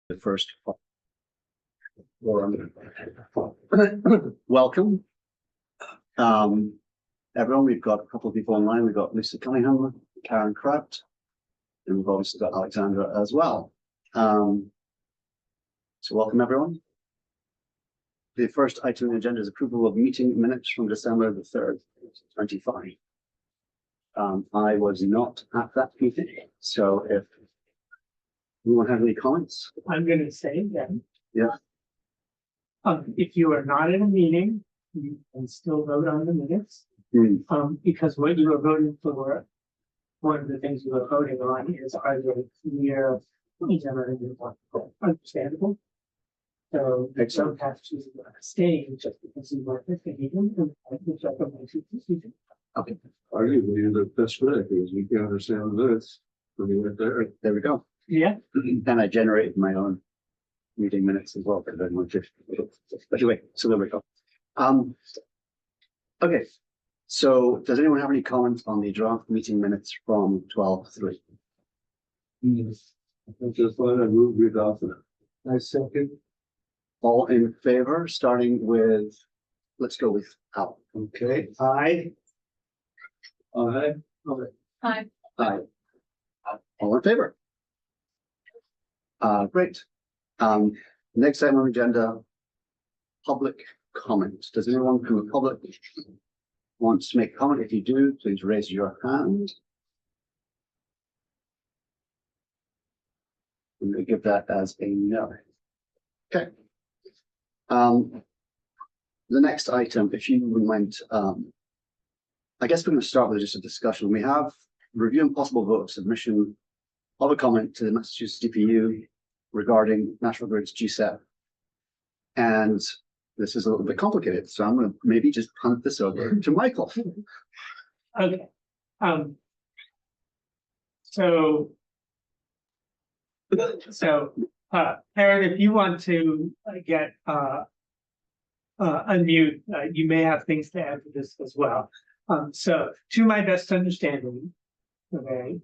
The first forum. Welcome. Everyone, we've got a couple of people online. We've got Lisa Cunningham, Karen Kraft, and we've also got Alexandra as well. So welcome everyone. The first item on the agenda is approval of meeting minutes from December the 3rd, 2025. I was not at that meeting, so if anyone have any comments? I'm going to say that. Yeah. If you are not in a meeting, you can still vote on the minutes. Because what you are voting for, one of the things you are voting on is either clear, understandable. So you don't have to abstain just because you weren't at the meeting. Okay. Arguably, the best for that because you can understand the minutes from you right there. There we go. Yeah. And I generated my own meeting minutes as well because I wanted to. But anyway, so there we go. Okay. So does anyone have any comments on the draft meeting minutes from 12/3? Yes. I think that's fine. I move with after. I second. All in favor, starting with, let's go with Al. Okay. Aye. Aye. Hi. Aye. All in favor? Great. Next item on the agenda, public comment. Does anyone from the public wants to make a comment? If you do, please raise your hand. I'm going to give that as a no. Okay. The next item, if you wouldn't mind, I guess we're going to start with just a discussion. We have review and possible vote submission of a comment to the Massachusetts DPU regarding National Grid's GSEP. And this is a little bit complicated, so I'm going to maybe just punt this over to Michael. Okay. So, Aaron, if you want to get unmute, you may have things to add to this as well. So, to my best understanding, okay,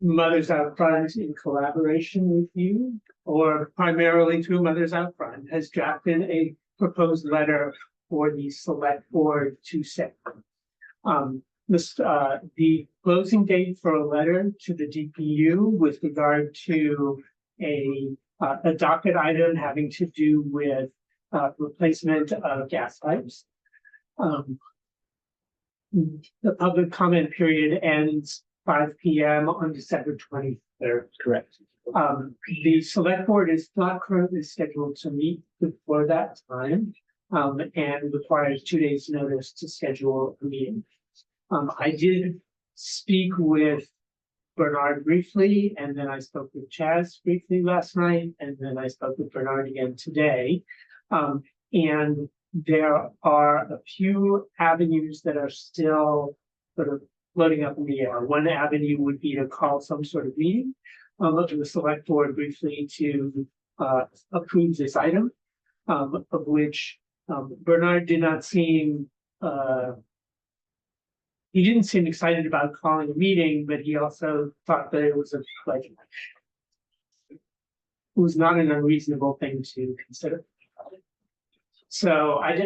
Mothers Out Front, in collaboration with you, or primarily through Mothers Out Front, has drafted a proposed letter for the select board to set. The closing date for a letter to the DPU with regard to a docket item having to do with replacement of gas pipes. The public comment period ends 5 p.m. on December 23rd. Correct. The select board is not currently scheduled to meet before that time, and requires 2 days notice to schedule a meeting. I did speak with Bernard briefly, and then I spoke with Chaz briefly last night, and then I spoke with Bernard again today. And there are a few avenues that are still sort of floating up in the air. One avenue would be to call some sort of meeting, look to the select board briefly to approve this item, of which Bernard did not seem, he didn't seem excited about calling a meeting, but he also thought that it was it was not an unreasonable thing to consider. So I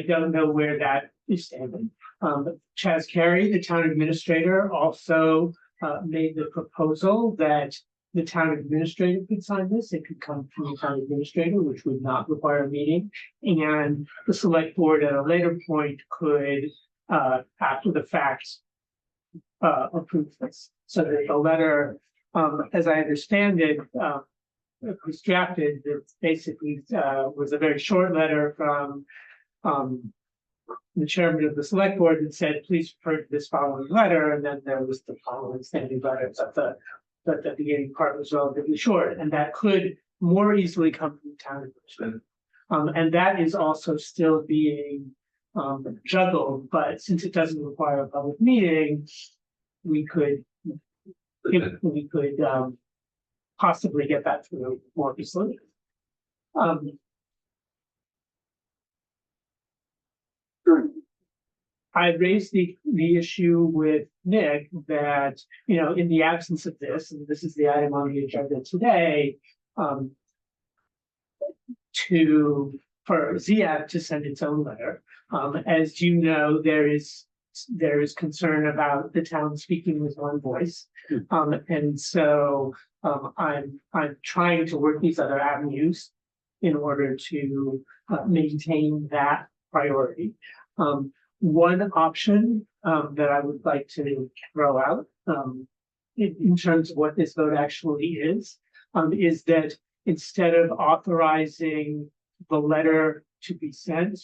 don't know where that is standing. Chaz Carey, the town administrator, also made the proposal that the town administrator could sign this. It could come from the town administrator, which would not require a meeting. And the select board at a later point could, after the fact, approve this. So that the letter, as I understand it, was drafted. It basically was a very short letter from the chairman of the select board that said, please refer to this following letter. And then there was the following standing letter, but the beginning part was relatively short. And that could more easily come from the town administrator. And that is also still being juggled, but since it doesn't require a public meeting, we could possibly get that through more easily. I raised the issue with Nick that, you know, in the absence of this, and this is the item on the agenda today, for ZIAB to send its own letter. As you know, there is concern about the town speaking with one voice. And so I'm trying to work these other avenues in order to maintain that priority. One option that I would like to throw out in terms of what this vote actually is that instead of authorizing the letter to be sent,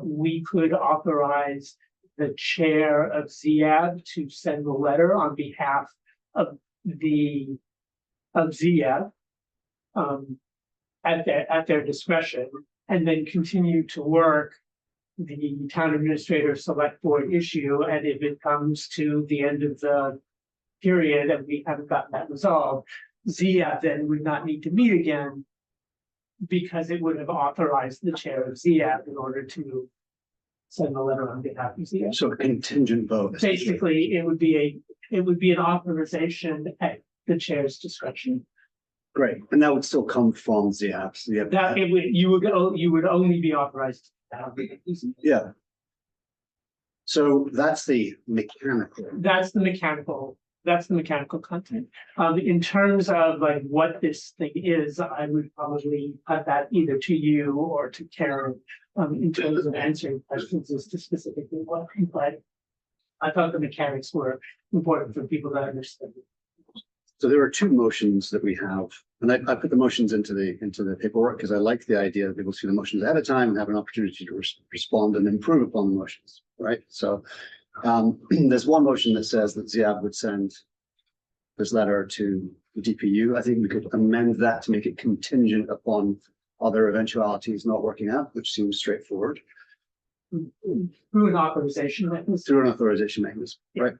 we could authorize the chair of ZIAB to send the letter on behalf of ZIAB at their discretion, and then continue to work the town administrator select board issue. And if it comes to the end of the period and we haven't gotten that resolved, ZIAB then would not need to meet again, because it would have authorized the chair of ZIAB in order to send the letter on behalf of ZIAB. So a contingent vote. Basically, it would be an authorization at the chair's discretion. Great, and that would still come from ZIAB. So That you would only be authorized. Yeah. So that's the mechanical. That's the mechanical content. In terms of like what this thing is, I would probably put that either to you or to Karen, in terms of answering questions as to specifically what, but I thought the mechanics were important for people to understand. So there are two motions that we have, and I put the motions into the paperwork because I like the idea that people see the motions ahead of time and have an opportunity to respond and improve upon the motions, right? So there's one motion that says that ZIAB would send this letter to the DPU. I think we could amend that to make it contingent upon other eventualities not working out, which seems straightforward. Through an authorization mechanism. Through an authorization mechanism, right?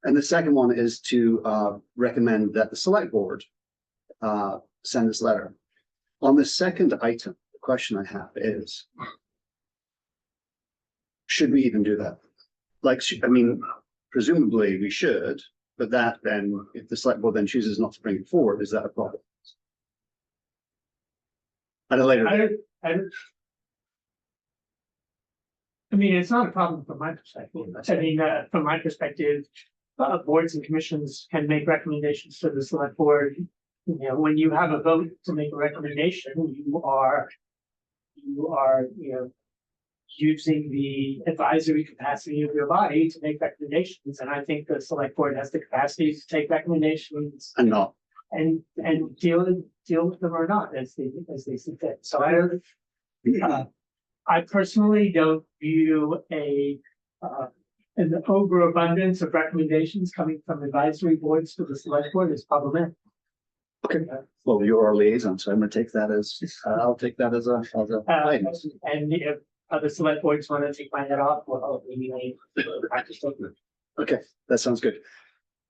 And the second one is to recommend that the select board send this letter. On the second item, the question I have is, should we even do that? Like, I mean, presumably we should, but that then, if the select board then chooses not to bring it forward, is that a problem? At a later date. I mean, it's not a problem from my perspective. I mean, from my perspective, boards and commissions can make recommendations to the select board. You know, when you have a vote to make a recommendation, you are, you know, using the advisory capacity of your body to make recommendations. And I think the select board has the capacity to take recommendations And not. and deal with them or not as they see fit. So I don't. I personally don't view an overabundance of recommendations coming from advisory boards to the select board as problematic. Okay. Well, you're our liaison, so I'm going to take that as I'll take that as a item. And if other select boards want to take my head off, well, maybe I just don't. Okay, that sounds good.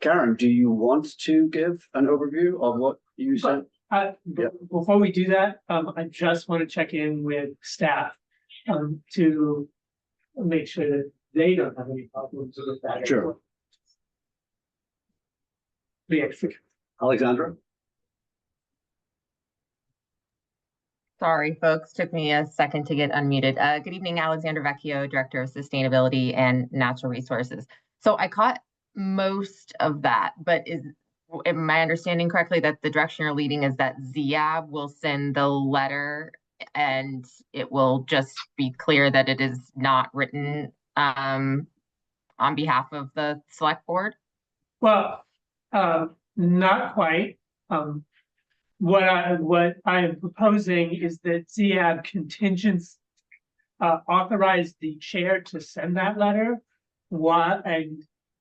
Karen, do you want to give an overview of what you said? Before we do that, I just want to check in with staff to make sure that they don't have any problems with that. Sure. Alexandra? Sorry, folks, took me a second to get unmuted. Good evening, Alexandra Vecchio, Director of Sustainability and Natural Resources. So I caught most of that, but am I understanding correctly that the direction you're leading is that ZIAB will send the letter and it will just be clear that it is not written on behalf of the select board? Well, not quite. What I am proposing is that ZIAB contingents authorize the chair to send that letter.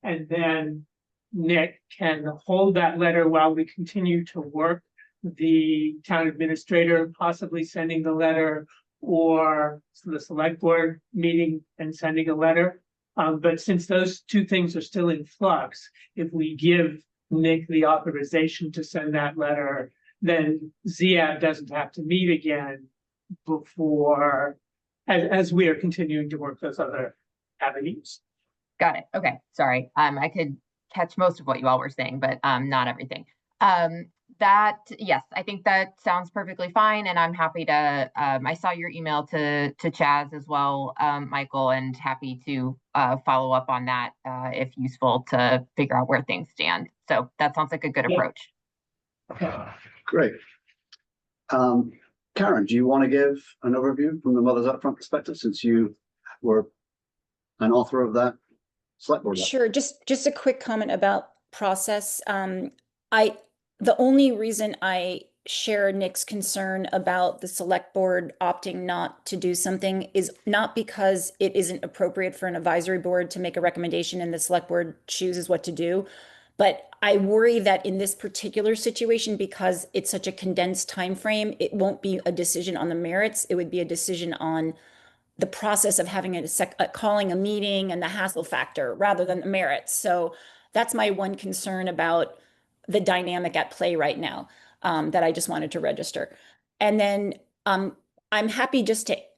And then Nick can hold that letter while we continue to work the town administrator, possibly sending the letter, or the select board meeting and sending a letter. But since those two things are still in flux, if we give Nick the authorization to send that letter, then ZIAB doesn't have to meet again before, as we are continuing to work those other avenues. Got it. Okay, sorry. I could catch most of what you all were saying, but not everything. Yes, I think that sounds perfectly fine, and I'm happy to, I saw your email to Chaz as well, Michael, and happy to follow up on that if useful to figure out where things stand. So that sounds like a good Yeah. approach. Okay. Great. Karen, do you want to give an overview from the Mothers Upfront perspective, since you were an author of that select board? Sure, just a quick comment about process. The only reason I share Nick's concern about the select board opting not to do something is not because it isn't appropriate for an advisory board to make a recommendation and the select board chooses what to do. But I worry that in this particular situation, because it's such a condensed time frame, it won't be a decision on the merits. It would be a decision on the process of having calling a meeting and the hassle factor rather than the merits. So that's my one concern about the dynamic at play right now, that I just wanted to register. And then I'm happy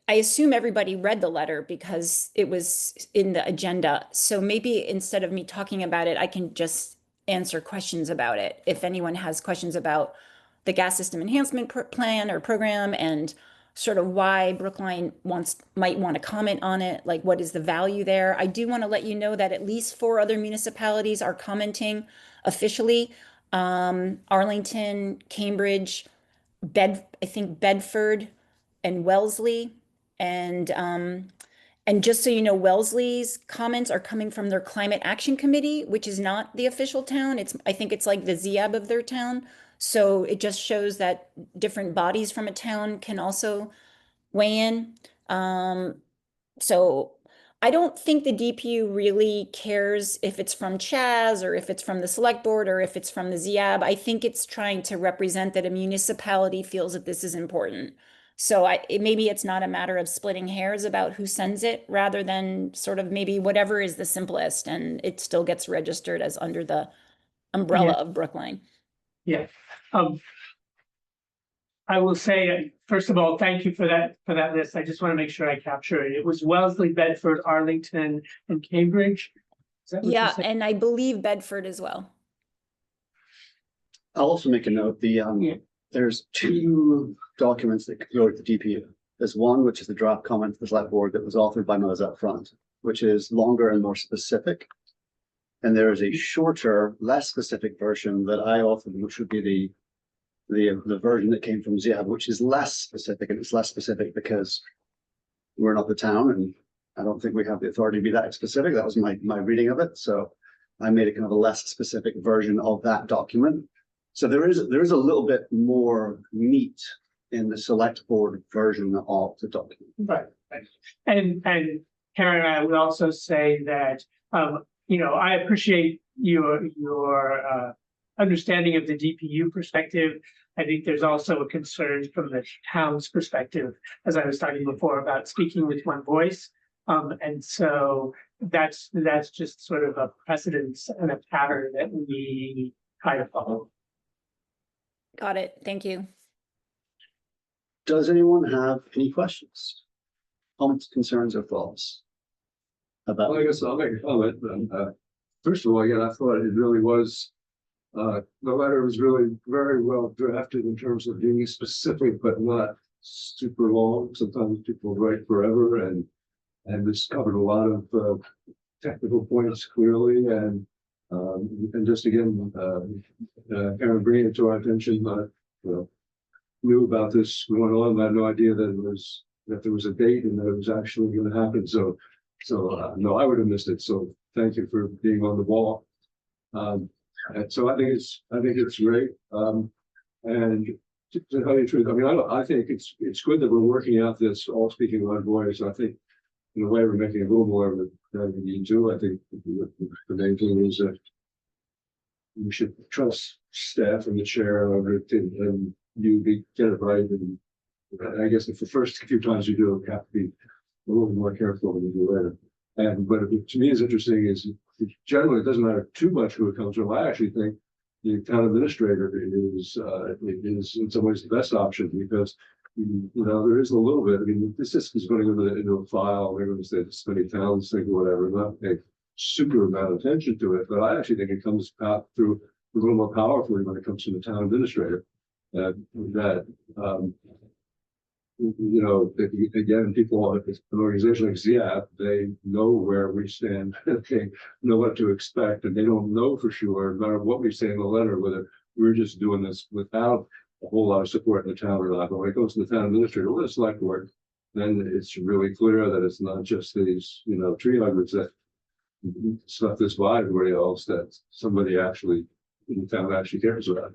I assume everybody read the letter because it was in the agenda. So maybe instead of me talking about it, I can just answer questions about it. If anyone has questions about the gas system enhancement plan or program and sort of why Brookline might want to comment on it, like what is the value there. I do want to let you know that at least 4 other municipalities are commenting officially. Arlington, Cambridge, I think Bedford and Wellesley. And just so you know, Wellesley's comments are coming from their Climate Action Committee, which is not the official town. I think it's like the ZIAB of their town. So it just shows that different bodies from a town can also weigh in. So I don't think the DPU really cares if it's from Chaz or if it's from the select board or if it's from the ZIAB. I think it's trying to represent that a municipality feels that this is important. So maybe it's not a matter of splitting hairs about who sends it, rather than sort of maybe whatever is the simplest, and it still gets registered as under the umbrella of Brookline. Yeah. I will say, first of all, thank you for that list. I just want to make sure I capture it. It was Wellesley, Bedford, Arlington, and Cambridge. Is that what you Yeah, said? and I believe Bedford as well. I'll also make a note, there's 2 documents that go to the DPU. There's one, which is the draft comment to the select board that was authored by Mothers Upfront, which is longer and more specific. And there is a shorter, less specific version that I authored, which would be the version that came from ZIAB, which is less specific, and it's less specific because we're not the town, and I don't think we have the authority to be that specific. That was my reading of it. So I made a kind of a less specific version of that document. So there is a little bit more meat in the select board version of the document. Right. And Karen, I would also say that, I appreciate your understanding of the DPU perspective. I think there's also a concern from the town's perspective, as I was talking before, about speaking with one voice. And so that's just sort of a precedence and a pattern that we try to follow. Got it. Thank you. Does anyone have any questions, comments, concerns, or thoughts about? Well, I guess I'll make a comment. First of all, again, I thought it really was, the letter was really very well drafted in terms of being specific, but not super long. Sometimes people write forever, and this covered a lot of technical points clearly, and just again, Karen bringing it to our attention, knew about this going on. I had no idea that there was a date and that it was actually going to happen. So no, I would have missed it. So thank you for being on the ball. And so I think it's great. And to tell you the truth, I mean, I think it's good that we're working out this all speaking one voice. I think in a way we're making a little more of it than we need to. I think the main thing is that you should trust staff and the chair and you get it right. And I guess if the first few times you do it, you have to be a little more careful than you do later. But to me is interesting is generally it doesn't matter too much who it comes from. I actually think the town administrator is in some ways the best option, because there is a little bit. I mean, this is going to go into a file. They're going to say this many towns think or whatever. Not super amount of attention to it, but I actually think it comes out through a little more powerfully when it comes to the town administrator. You know, again, people, an organization like ZIAP, they know where we stand, they know what to expect, and they don't know for sure, no matter what we say in the letter, whether we're just doing this without a whole lot of support in the town or not. But when it goes to the town administrator or the select board, then it's really clear that it's not just these, you know, tree huggers that stuff this by everybody else, that somebody actually in the town actually cares about.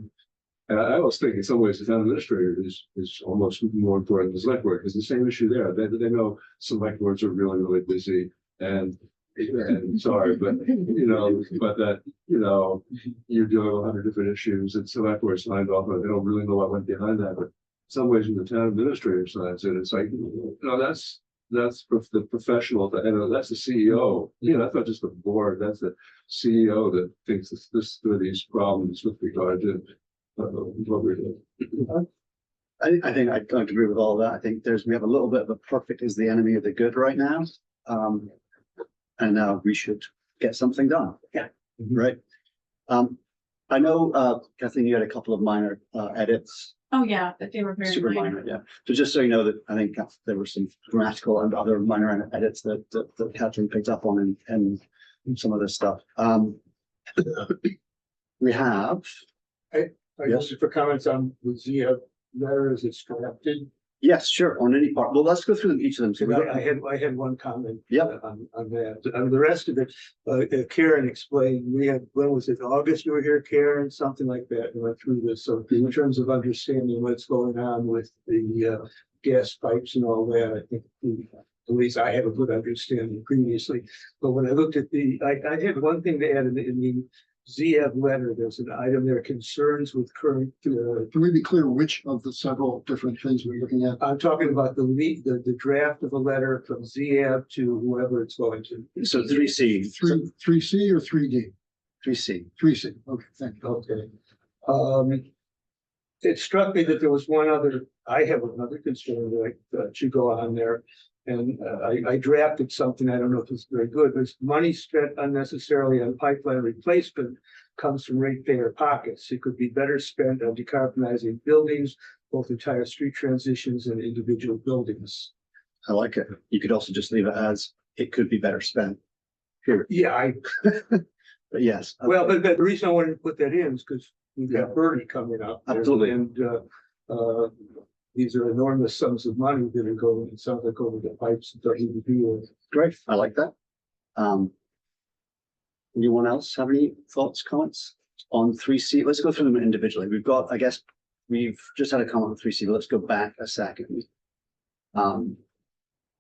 And I always think in some ways the town administrator is almost more important than the select board, because the same issue there. They know select boards are really, really busy and sorry, but you know, but that, you know, you're doing 100 different issues and select board signed off on it. They don't really know what went behind that. But in some ways when the town administrator signs it, it's like, you know, that's the professional, and that's the CEO. You know, that's not just the board, that's the CEO that thinks this through these problems with regard to what we're doing. I think I don't agree with all that. I think we have a little bit of a perfect is the enemy of the good right now. And now we should get something done. Yeah. Right. I know, Kathleen, you had a couple of minor edits. Oh, yeah, but they were very Super minor. minor, yeah. So just so you know that I think there were some grammatical and other minor edits that Catherine picked up on in some of this stuff. We have, Yes, for comments on the ZIA letter as it's drafted. yes, sure, on any part. Well, let's go through them, each of them. So we got- I had one comment. Yep. On that. On the rest of it, Karen explained, when was it, August you were here, Karen, something like that, and went through this. So in terms of understanding what's going on with the gas pipes and all that, I think at least I have a good understanding previously. But when I looked at I had one thing to add in the ZF letter. There's an item there, concerns with current. Can we be clear which of the several different things we're looking at? I'm talking about the draft of a letter from ZF to whoever it's going to. So 3C. 3C or 3D? 3C. 3C, okay, thank you. Okay. It struck me that there was I have another concern that should go on there. And I drafted something, I don't know if it's very good, but money spent unnecessarily on pipeline replacement comes from ratepayer pockets. It could be better spent on decarbonizing buildings, both entire street transitions and individual buildings. I like it. You could also just leave it as, it could be better spent. Period. Yeah, But yes. well, but the reason I wanted to put that in is because we've got Bernie coming up. Absolutely. And these are enormous sums of money that are going, it sounds like, over the pipes that WDP. Great, I like that. Anyone else have any thoughts, comments on 3C? Let's go through them individually. We've got, I guess, we've just had a comment on 3C, but let's go back a second.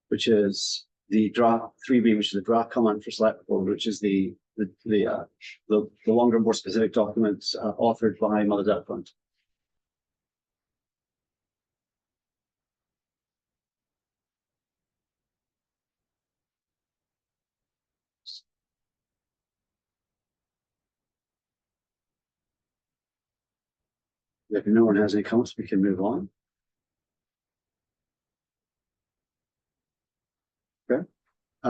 Which is the draft 3B, which is the draft comment for select board, which is the longer, more specific documents authored by Mothers Out Front. If no one has any comments, we can move on. Okay.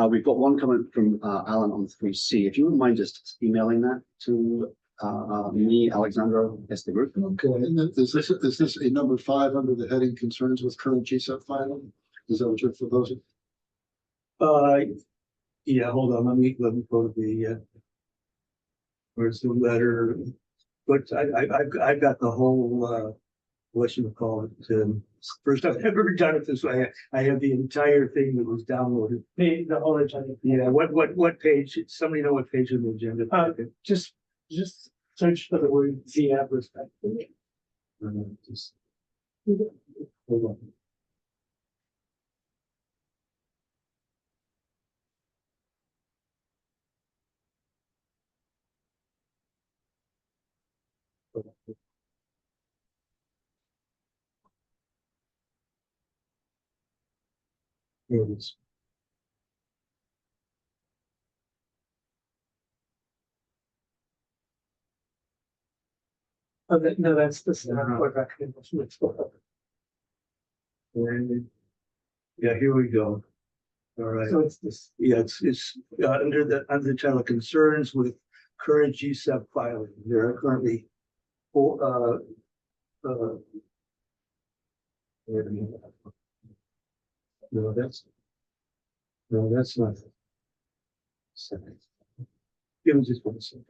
We've got one comment from Alan on 3C. If you wouldn't mind just emailing that to me, Alexandra, as the group. Okay, and then is this a number 5 under the heading concerns with current GSEP filing? Is that what you're proposing? Yeah, hold on, let me go to the where's the letter? But I've got the whole whatchamacallit, first I've ever done it this way. I have the entire thing that was downloaded. The whole agenda. Yeah, what page? Somebody know what page of the agenda? Just search for the word ZF respectively. Just hold on. Here it is. Oh, no, that's the board recommendation. And, yeah, here we go. All right. So it's this, Yeah, it's under the title concerns with current GSEP filing. There are currently four, wait a minute. No, that's not. Second. Give me just 1 second.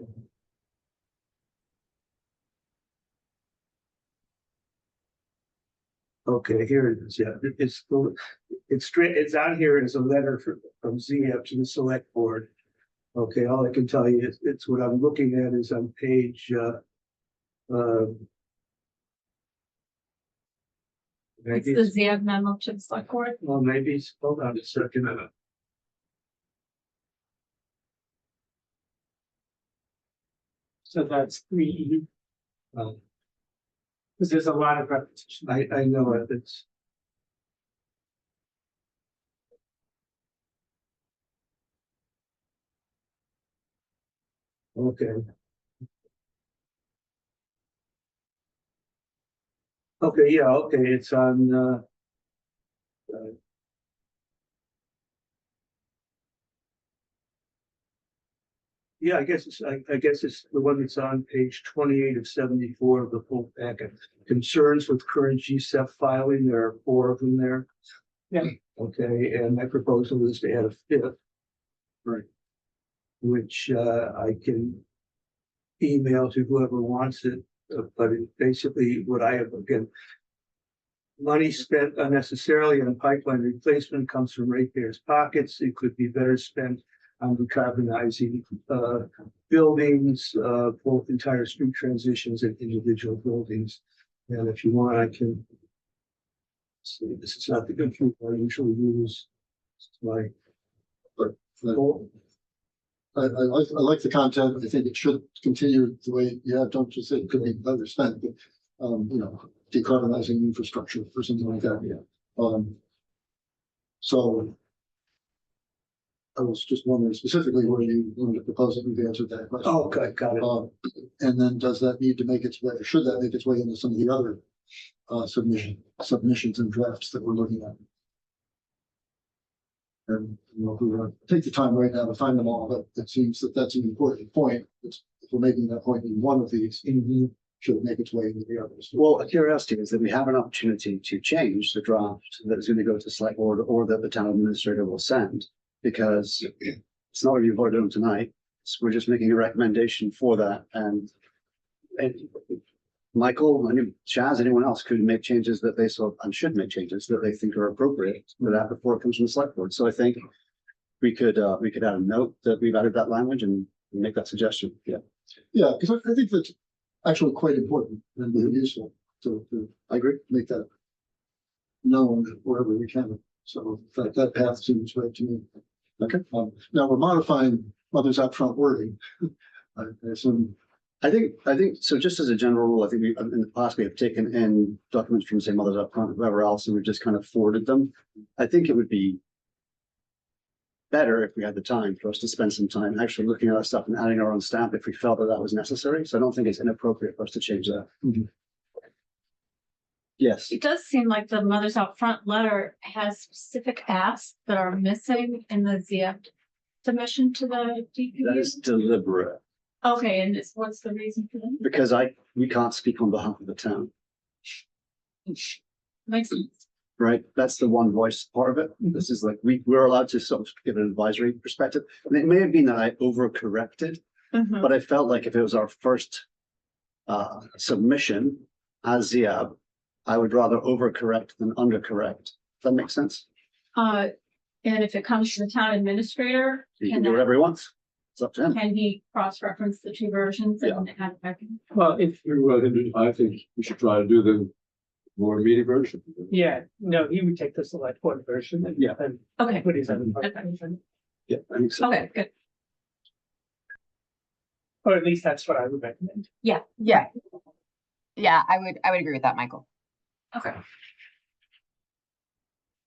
Okay, here it is. Yeah, it's straight, it's out here as a letter from ZF to the select board. Okay, all I can tell you is it's what I'm looking at is on page It's maybe the ZF memo to the select board. well, maybe hold on a second. so that's 3E, Um, because there's a lot of repetition. I know it. It's. Okay. Okay, yeah, okay, it's on, yeah, I guess it's the one that's on page 28 of 74 of the full packet. Concerns with current GSEP filing, there are 4 of them there. Yeah. Okay, and my proposal is to add a 5th. Right. Which I can email to whoever wants it, but it basically what I have, again, money spent unnecessarily on pipeline replacement comes from ratepayers' pockets. It could be better spent on decarbonizing buildings, both entire street transitions and individual buildings. And if you want, I can see, this is not the computer I usually use. It's my I like the content. I think it should continue the way you have, don't just say it could be better spent, but, you know, decarbonizing infrastructure or something like that. Yeah. So I was just wondering specifically where you wanted to propose that we've answered that question. Oh, okay, got it. And then does that need to make its way, or should that make its way into some of the other submissions and drafts that we're looking at? And you know, if we want to take the time right now to find them all, but it seems that that's an important point. If we're making that point in one of these, should it make its way into the others? Well, a curiosity is that we have an opportunity to change the draft that's going to go to select board or that the town administrator will send. Because it's not what you voted on tonight. We're just making a recommendation for that. And Michael, Chaz, anyone else could make changes that they saw and should make changes that they think are appropriate for that before it comes from the select board. So I think we could add a note that we've added that language and make that suggestion. Yeah. Yeah, because I think that's actually quite important and very useful to I agree. make that known wherever we can. So that path seems right to me. Okay. Now we're modifying others upfront wording. I assume. I think so. Just as a general rule, I think we in the past we have taken in documents from say Mothers Up Front, whoever else, and we've just kind of forwarded them. I think it would be better if we had the time for us to spend some time actually looking at that stuff and adding our own stamp if we felt that was necessary. So I don't think it's inappropriate for us to change that. Mm-hmm. Yes. It does seem like the Mothers Out Front letter has specific asks that are missing in the ZF submission to the That is DPU. deliberate Okay, and what's the reason for that? because we can't speak on behalf of the town, Makes sense. right? That's the one voice part of it. This is like, we're allowed to sort of give an advisory perspective. And it may have been that I overcorrected, Mhm. but I felt like if it was our first submission as ZIAB, I would rather overcorrect than undercorrect. Does that make sense? And if it comes to the town administrator, He can do whatever he wants. It's up to him. can he cross-reference the 2 versions and have it back? Well, if, I think we should try to do the more immediate version. yeah, no, he would take the select board version and. Yeah. And Okay, put his own. Okay. version. Yeah, I think so. okay, good. Or at least that's what I would recommend. Yeah. Yeah, I would agree with that, Michael. Okay.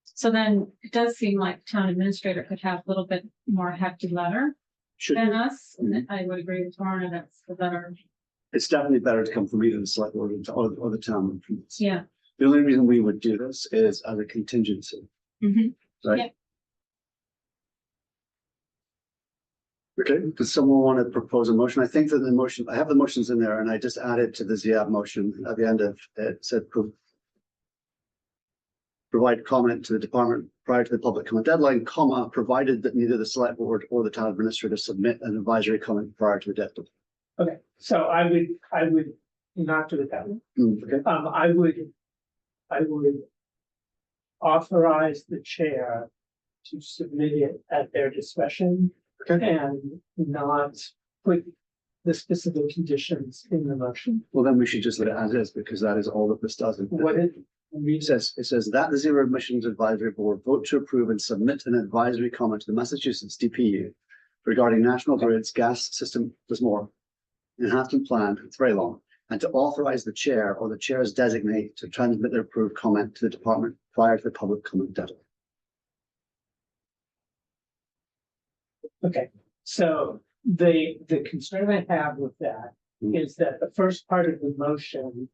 So then it does seem like town administrator could have a little bit more hefty letter Should than us. And I would agree with Lorna, that's the better. It's definitely better to come from either the select board or the town. Yeah. The only reason we would do this is as a contingency, Mhm. right? Yeah. Okay, does someone want to propose a motion? I think that the motion, I have the motions in there and I just added to the ZIAB motion at the end of it said provide comment to the department prior to the public comment deadline, comma, provided that neither the select board or the town administrator submit an advisory comment prior to the deadline. Okay, so I would not do it that way. Okay, I would authorize the chair to submit it at their discretion okay. and not put the specific conditions in the motion. Well, then we should just let it as is because that is all that this does. What it It reads, says that the Zero Emissions Advisory Board vote to approve and submit an advisory comment to the Massachusetts DPU regarding National Grid's gas system, there's more, enhancement plan, it's very long, and to authorize the chair or the chair's designate to transmit their approved comment to the department prior to the public comment deadline. okay, so the concern I have with that is that the first part of the motion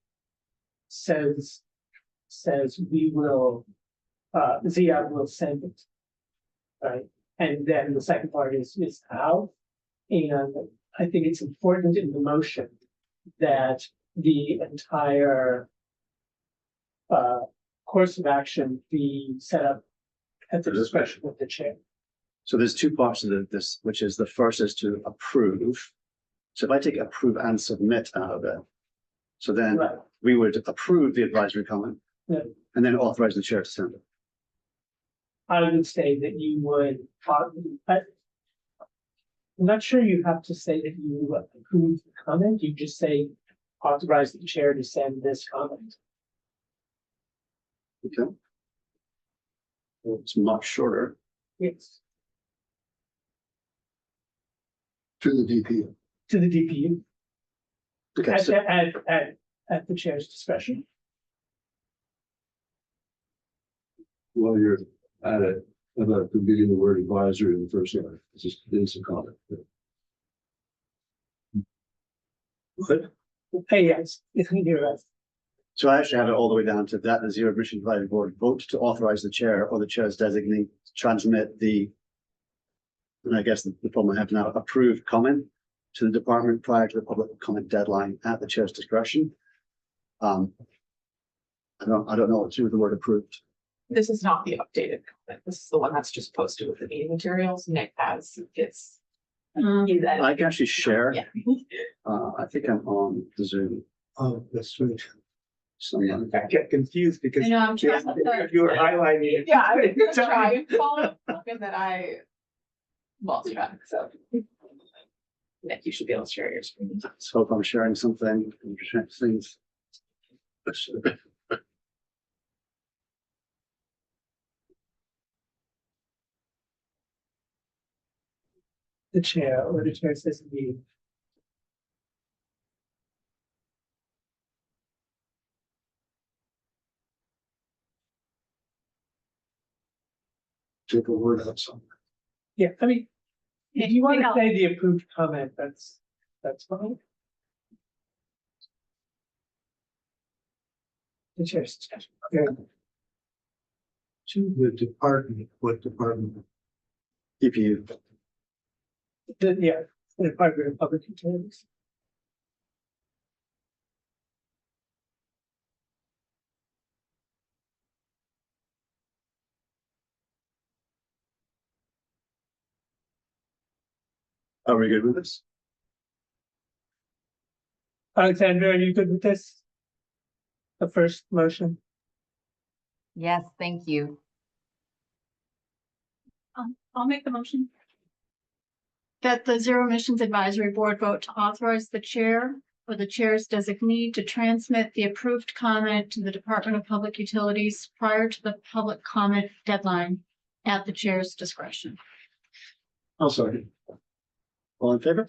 says we will, ZIA will send it. Right, and then the second part is how. And I think it's important in the motion that the entire course of action be set up at the discretion of the chair. So there's two parts of this, which is the first is to approve. So if I take approve and submit out of it, so then Right, we would approve the advisory comment Yeah. and then authorize the chair to send it. I would say that you would, I'm not sure you have to say that you approve the comment, you just say authorize the chair to send this comment. Okay. Well, it's much shorter. Yes, To the DPU. to the DPU, Okay, so at the chair's discretion. While you're at it, about deleting the word advisory in the first line, it's just, it's a comment. Hey, yes, you're right. so I actually have it all the way down to that the Zero Emission Advisory Board vote to authorize the chair or the chair's designee to transmit the. And I guess the problem I have now, approved comment to the department prior to the public comment deadline at the chair's discretion. I don't know what to do with the word approved. This is not the updated comment. This is the one that's just posted with the meeting materials. Nick has its. I can actually share. Yeah. I think I'm on the Zoom. Oh, that's right. Someone. I get confused because I know, I'm trying to. you were highlighting it. Yeah, I was gonna try and follow up and then I lost track, so. Nick, you should be able to share your screen. Let's hope I'm sharing something. Things. The chair or the chair says the. Take a word out somewhere. Yeah, I mean, if you want to say the approved comment, that's fine. The chair's discretion. Okay. To the department, what department? DPU. Yeah, the Department of Public Utilities. Are we good with this? Alexandra, are you good with this? The first motion? Yes, thank you. I'll make the motion. That the Zero Emissions Advisory Board vote to authorize the chair or the chair's designee to transmit the approved comment to the Department of Public Utilities prior to the public comment deadline at the chair's discretion. I'll second. All in favor?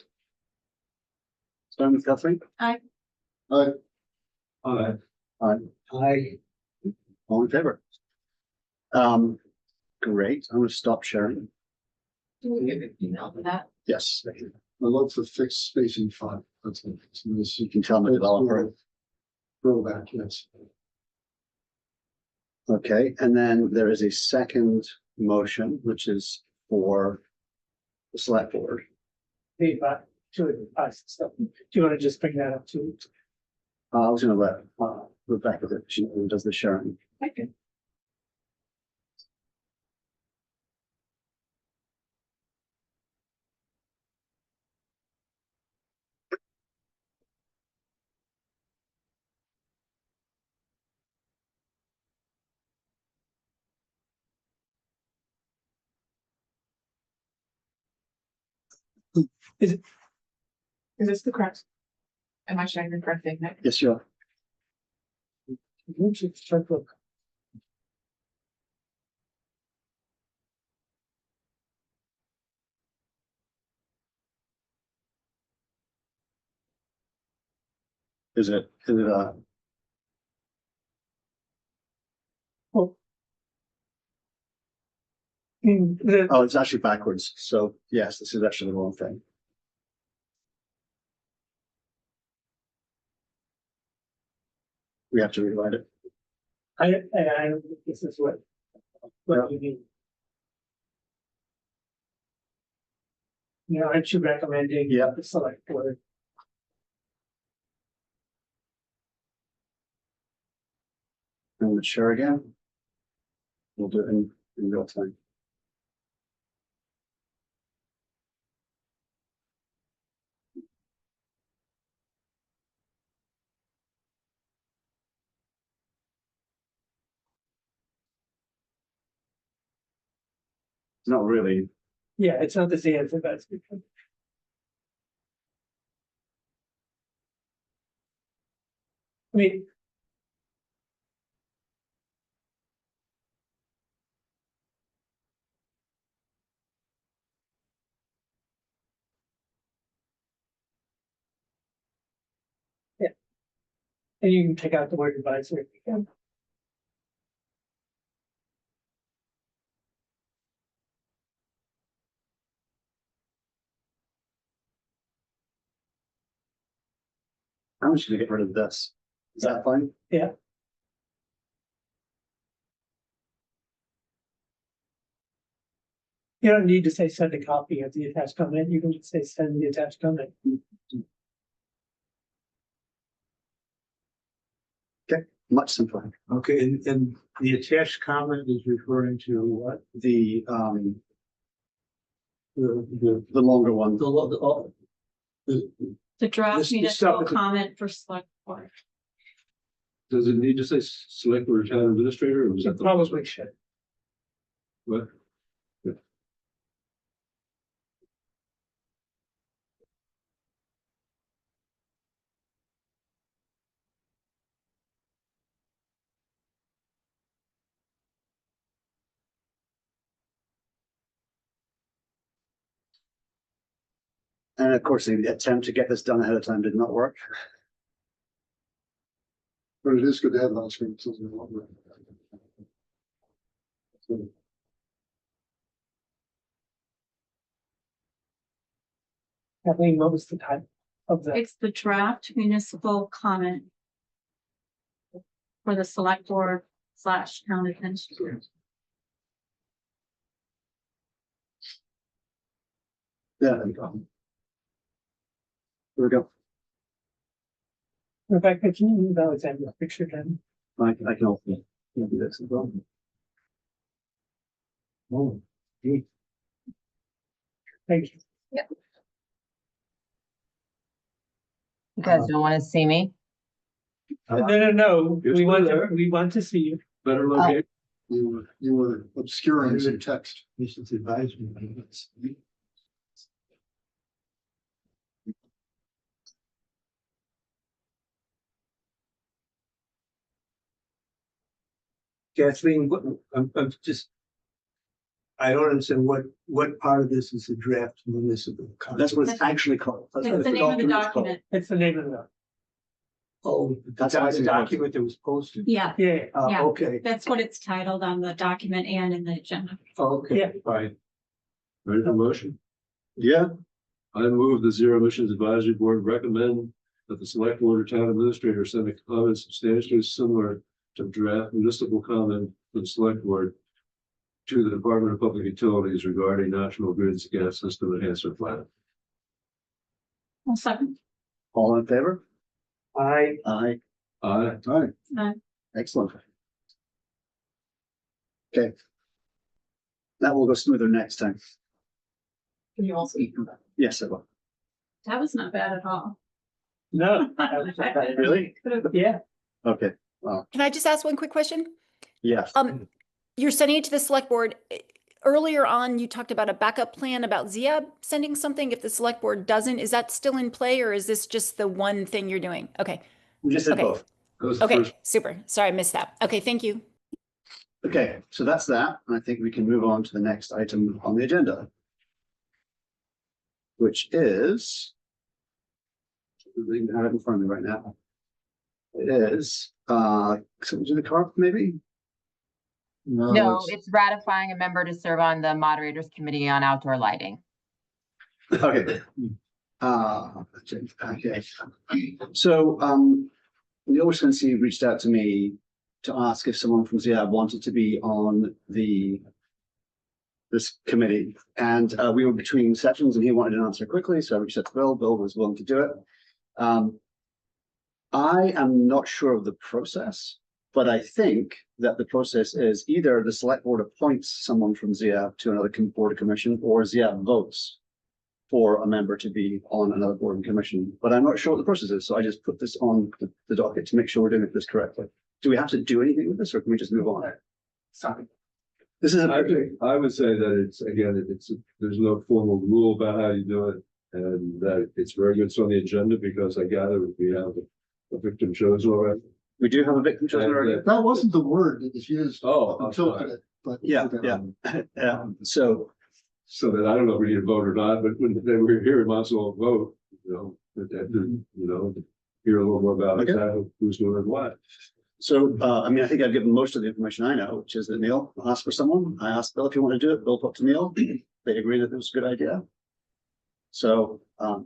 Starting with Kathleen? Aye. Alright, I, All in favor? Great. I'm going to stop sharing. Do we give an email for that? Yes, I love the fixed spacing font. That's nice. you can tell my developer. Throwback, yes. Okay, and then there is a second motion, which is for the select board. the, to advise stuff. Do you want to just bring that up to? I was gonna let, Rebecca, that she does the sharing. Okay. Is this the correct? Am I showing the correct thing, Nick? Yes, sure. You should start look. Is it, Well. The, oh, it's actually backwards. So yes, this is actually the wrong thing. We have to rewrite it. I don't think this is what you need. You know, aren't you recommending? Yeah. The select board? And we'll share again. We'll do it in real time. Not really. Yeah, it's not the same as that's because. I mean. Yeah. And you can take out the word advisory if you can. I'm just gonna get rid of this. Is that fine? Yeah. You don't need to say send a copy of the attached comment, you can just say send the attached comment. Much simpler. Okay, and the attached comment is referring to what? The The, longer one. The draft This- this municipal stuff is- comment for select board. Does it need to say select board or town administrator, or was that It the? probably should. What? And of course, the attempt to get this done ahead of time did not work. But it is good to have it on screen. So it's no longer- So, Kathleen, what was the type of the? It's the draft municipal comment for the select board / town administrator. Yeah. There we go. There we go. Rebecca, can you move Alexander's picture down? I can also do this as well. oh, gee, Thank you. You guys don't want to see me? No, You're we want still to, there. we want to see you. Better locate. you were obscuring some text. this is advisory. Kathleen, I'm just. I don't understand what part of this is a draft municipal. comment? That's what it's actually called. That's what It's the name of the document's called. document. It's the name of the, Oh, That's why it's the important. document that was posted. Yeah, yeah, Yeah. Okay, that's what it's titled on the document and in the agenda. okay, Yeah. fine. Ready for motion? Yeah, I move the Zero Emissions Advisory Board recommend that the select board or town administrator send a comment substantially similar to draft municipal comment for the select board to the Department of Public Utilities regarding National Grid's gas system enhancement plan. I'll second. All in favor? I, Aye. Aye. Aye. Excellent. Okay. That will go smoother next time. Can you also eat from that? Yes, I will. That was not bad at all. no. Really? Yeah, Okay, Can I just ask one quick question? yes. You're sending it to the select board. Earlier on, you talked about a backup plan about Ziab sending something. If the select board doesn't, is that still in play or is this just the one thing you're doing? Okay, We just did okay. both. That was the okay, first. super. Sorry, I missed that. Okay, thank you. Okay, so that's that. And I think we can move on to the next item on the agenda. Which is. I have it in front of me right now. It is, something to the carp, maybe? No, it's ratifying a member to serve on the Moderators Committee on Outdoor Lighting. Okay. Okay. So, Neil Wisconsin reached out to me to ask if someone from Ziab wanted to be on this committee, and we were between sessions and he wanted an answer quickly, so I reached out to Bill. Bill was willing to do it. I am not sure of the process, but I think that the process is either the select board appoints someone from Ziab to another board or commission, or Ziab votes for a member to be on another board and commission, but I'm not sure what the process is, so I just put this on the docket to make sure we're doing this correctly. Do we have to do anything with this, or can we just move on? sorry. This is I think, I would say that it's, again, there's no formal rule about how you do it. And that it's very good it's on the agenda because I gather we have a victim chosen already. we do have a victim chosen already. That wasn't the word that was used Oh, I'm until sorry. today, but. Yeah, so So that I don't know if we need to vote or not, but when they were here, we might as well vote, hear a little more about Okay. exactly who's doing what. I mean, I think I've given most of the information I know, which is that Neil asked for someone. I asked Bill if you want to do it. Bill talked to Neil. They agreed that it was a good idea. So, And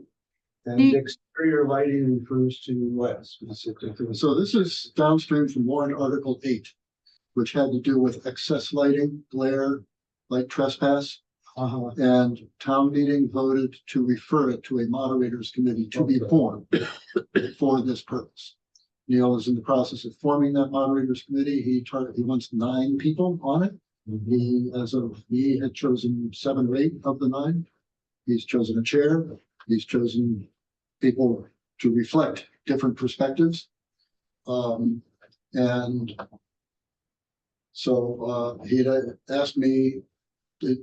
exterior lighting refers to what specifically? So this is downstream from warrant article 8, which had to do with excess lighting, glare, light trespass. And town meeting voted to refer it to a moderators committee to be formed for this purpose. Neil is in the process of forming that moderators committee. He wants 9 people on it. He had chosen 7 or 8 of the 9. He's chosen a chair. He's chosen people to reflect different perspectives. And so he had asked me,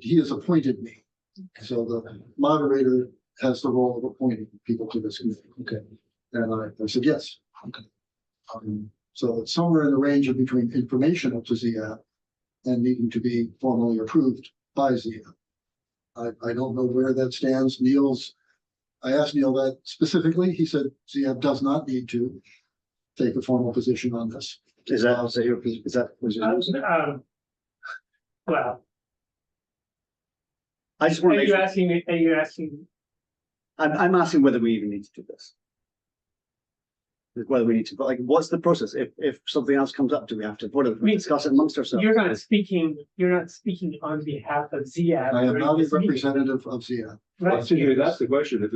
he has appointed me. So the moderator has the role of appointing people to this committee. Okay. And I said, yes. Okay. So it's somewhere in the range of between informational to Ziab and needing to be formally approved by Ziab. I don't know where that stands. I asked Neil that specifically. He said Ziab does not need to take a formal position on this. is that, Well, I just want are to make you sure, asking, I'm asking whether we even need to do this. Whether we need to, but like, what's the process? If something else comes up, do we have to, discuss it amongst ourselves? you're not speaking on behalf of Ziab. I am during not a this meeting, representative of Ziab. right? That's the question.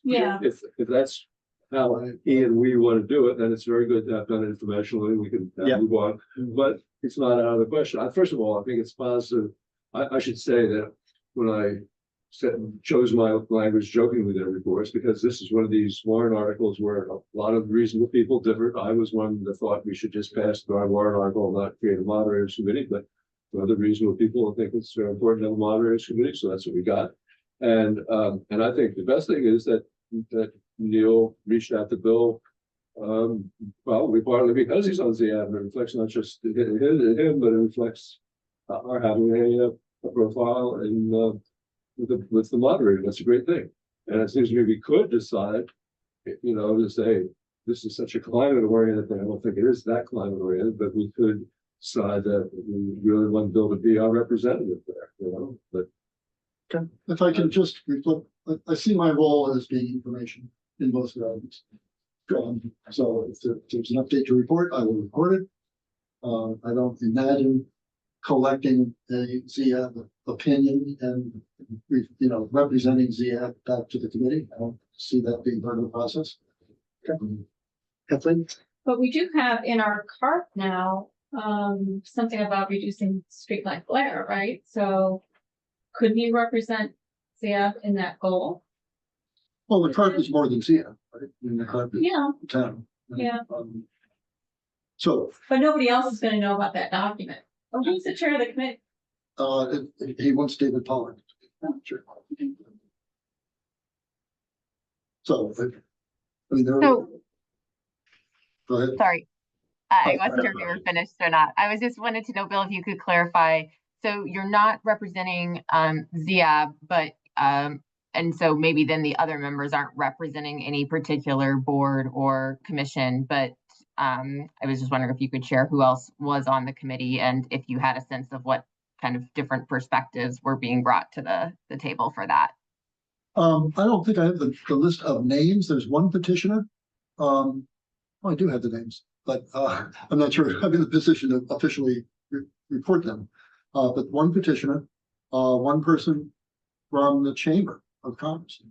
Yeah. If that's how he and we want to do it, then it's very good to have done it informationally. We can Yeah. move on, but it's not out of the question. First of all, I think it's positive. I should say that when I chose my language jokingly there before, it's because this is one of these warrant articles where a lot of reasonable people differed. I was one that thought we should just pass our warrant article and not create a moderators committee, but other reasonable people think it's very important to have a moderators committee, so that's what we got. And I think the best thing is that Neil reached out to Bill. Probably partly because he's on Ziab, it reflects not just him, but it reflects our having a profile in with the moderator. That's a great thing. And it seems to me we could decide, to say, this is such a climate oriented thing. I don't think it is that climate oriented, but we could decide that we really want Bill to be our representative there, but. If I can just reflect, I see my role as being information in both realms. So if there's an update to report, I will report it. I don't imagine collecting a ZF opinion and, representing ZF back to the committee. I don't see that being part of the process. Kathleen? But we do have in our CARP now, something about reducing streetlight glare, right? So could we represent ZF in that goal? Well, the CARP is more than ZF, right? I mean, the CARP is Yeah, the town. Yeah. So, but nobody else is gonna know about that document. Oh, who's the chair of the committee? he wants David Pollard. Sure. So, I mean, there. So- Go ahead. Sorry. I Oh, wasn't sure if you were finished or not. I was just wanted to know, Bill, if you could clarify. So you're not representing ZIAB, but and so maybe then the other members aren't representing any particular board or commission, but I was just wondering if you could share who else was on the committee and if you had a sense of what kind of different perspectives were being brought to the table for that. I don't think I have the list of names. There's one petitioner. Oh, I do have the names, but I'm not sure I'm in the position to officially report them. But one petitioner, one person from the Chamber of Commerce,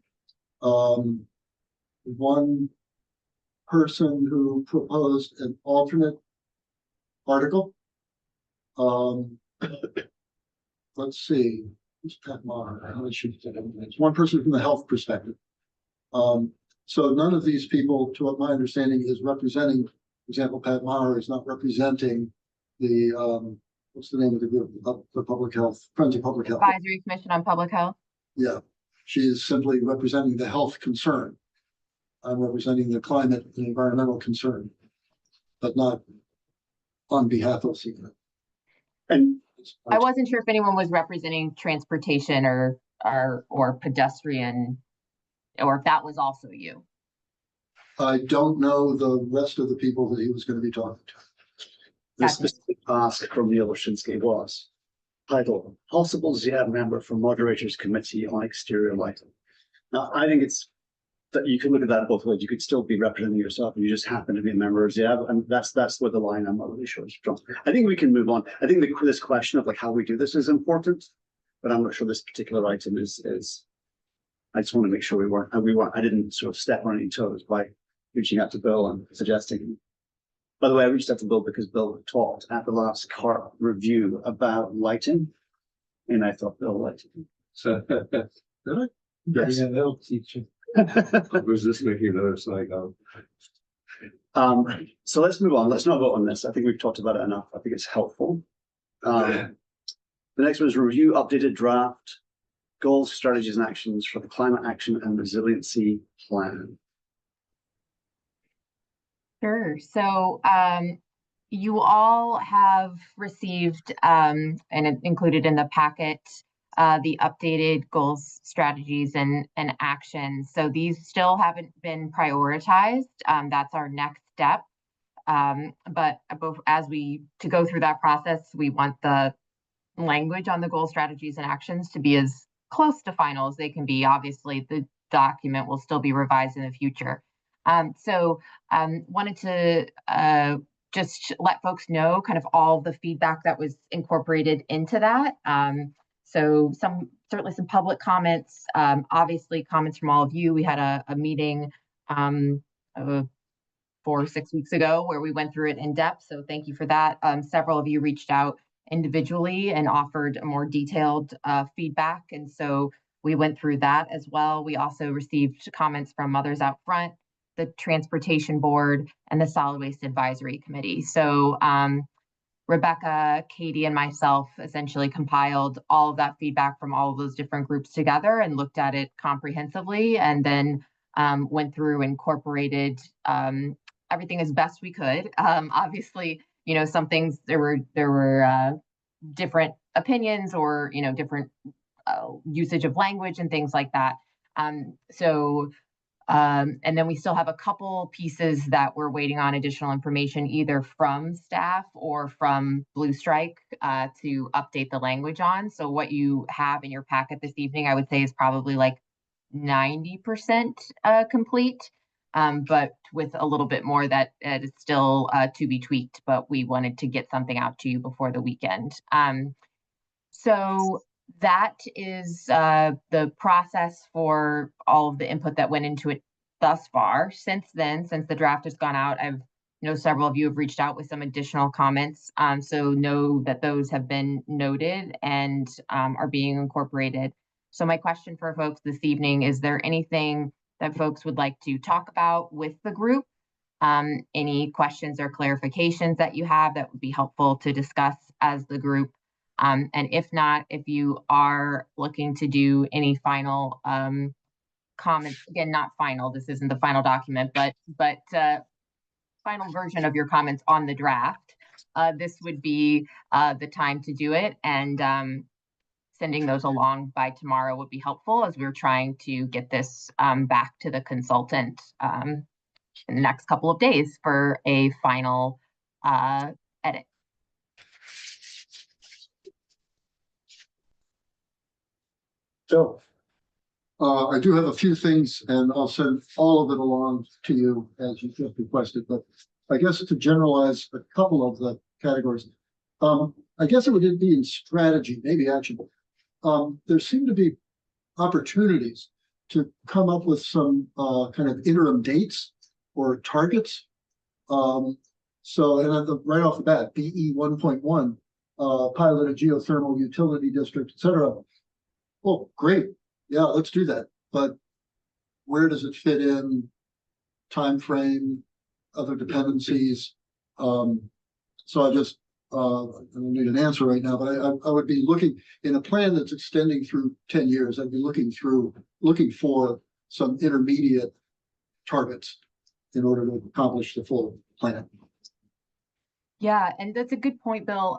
one person who proposed an alternate article. Let's see, who's Pat Maher? It's one person from the health perspective. So none of these people, to what my understanding, is representing, for example, Pat Maher is not representing the, what's the name of the group, the Public Health, Friends of Public Health. Advisory Commission on Public Health. Yeah, she is simply representing the health concern. I'm representing the climate and environmental concern, but not on behalf of CEQA. And I wasn't sure if anyone was representing transportation or pedestrian, or if that was also you. I don't know the rest of the people that he was going to be talking to. the Gotcha. specific ask from Neil Washinsky was titled Possible ZIAB Member for Moderators Committee on Exterior Lighting. Now, I think it's that you can look at that both ways. You could still be representing yourself and you just happen to be a member of ZIAB, and that's where the line I'm not really sure is from. I think we can move on. I think this question of like how we do this is important, but I'm not sure this particular item is. I just want to make sure we weren't. I didn't sort of step on any toes by reaching out to Bill and suggesting. By the way, I reached out to Bill because Bill talked at the last CARP review about lighting, and I thought Bill liked it. So, Yes. Yeah, they'll teach you. was this making another slide? So let's move on. Let's not vote on this. I think we've talked about it enough. I think it's helpful. The next one is review updated draft goals, strategies, and actions for the Climate Action and Resiliency Plan. Sure. So you all have received and included in the packet the updated goals, strategies, and actions. So these still haven't been prioritized. That's our next step. But as to go through that process, we want the language on the goal, strategies, and actions to be as close to final as they can be. Obviously, the document will still be revised in the future. So wanted to just let folks know kind of all the feedback that was incorporated into that. So certainly some public comments, obviously comments from all of you. We had a meeting 4 or 6 weeks ago where we went through it in depth. So thank you for that. Several of you reached out individually and offered a more detailed feedback. And so we went through that as well. We also received comments from Mothers Out Front, the Transportation Board, and the Solid Waste Advisory Committee. So Rebecca, Katie, and myself essentially compiled all of that feedback from all of those different groups together and looked at it comprehensively, and then went through, incorporated everything as best we could. Obviously, some things there were different opinions or different usage of language and things like that. And then we still have a couple pieces that we're waiting on additional information, either from staff or from Blue Strike to update the language on. So what you have in your packet this evening, I would say, is probably like 90% complete. but with a little bit more that is still to be tweaked, but we wanted to get something out to you before the weekend. So that is the process for all of the input that went into it thus far. Since then, since the draft has gone out, I've know several of you have reached out with some additional comments. So know that those have been noted and are being incorporated. So my question for folks this evening, is there anything that folks would like to talk about with the group? Any questions or clarifications that you have that would be helpful to discuss as the group? And if not, if you are looking to do any final comments, again, not final, this isn't the final document, but final version of your comments on the draft, this would be the time to do it, and sending those along by tomorrow would be helpful as we're trying to get this back to the consultant in the next couple of days for a final edit. So I do have a few things, and I'll send all of it along to you as you just requested, but I guess to generalize a couple of the categories, I guess it would be in strategy, maybe action. There seem to be opportunities to come up with some kind of interim dates or targets. So, and right off the bat, BE 1.1, pilot a geothermal utility district, et cetera. Well, great. Yeah, let's do that. But where does it fit in? Time frame, other dependencies. So I just I don't need an answer right now, but I would be looking in a plan that's extending through 10 years. I'd be looking for some intermediate targets in order to accomplish the full plan. Yeah, and that's a good point, Bill.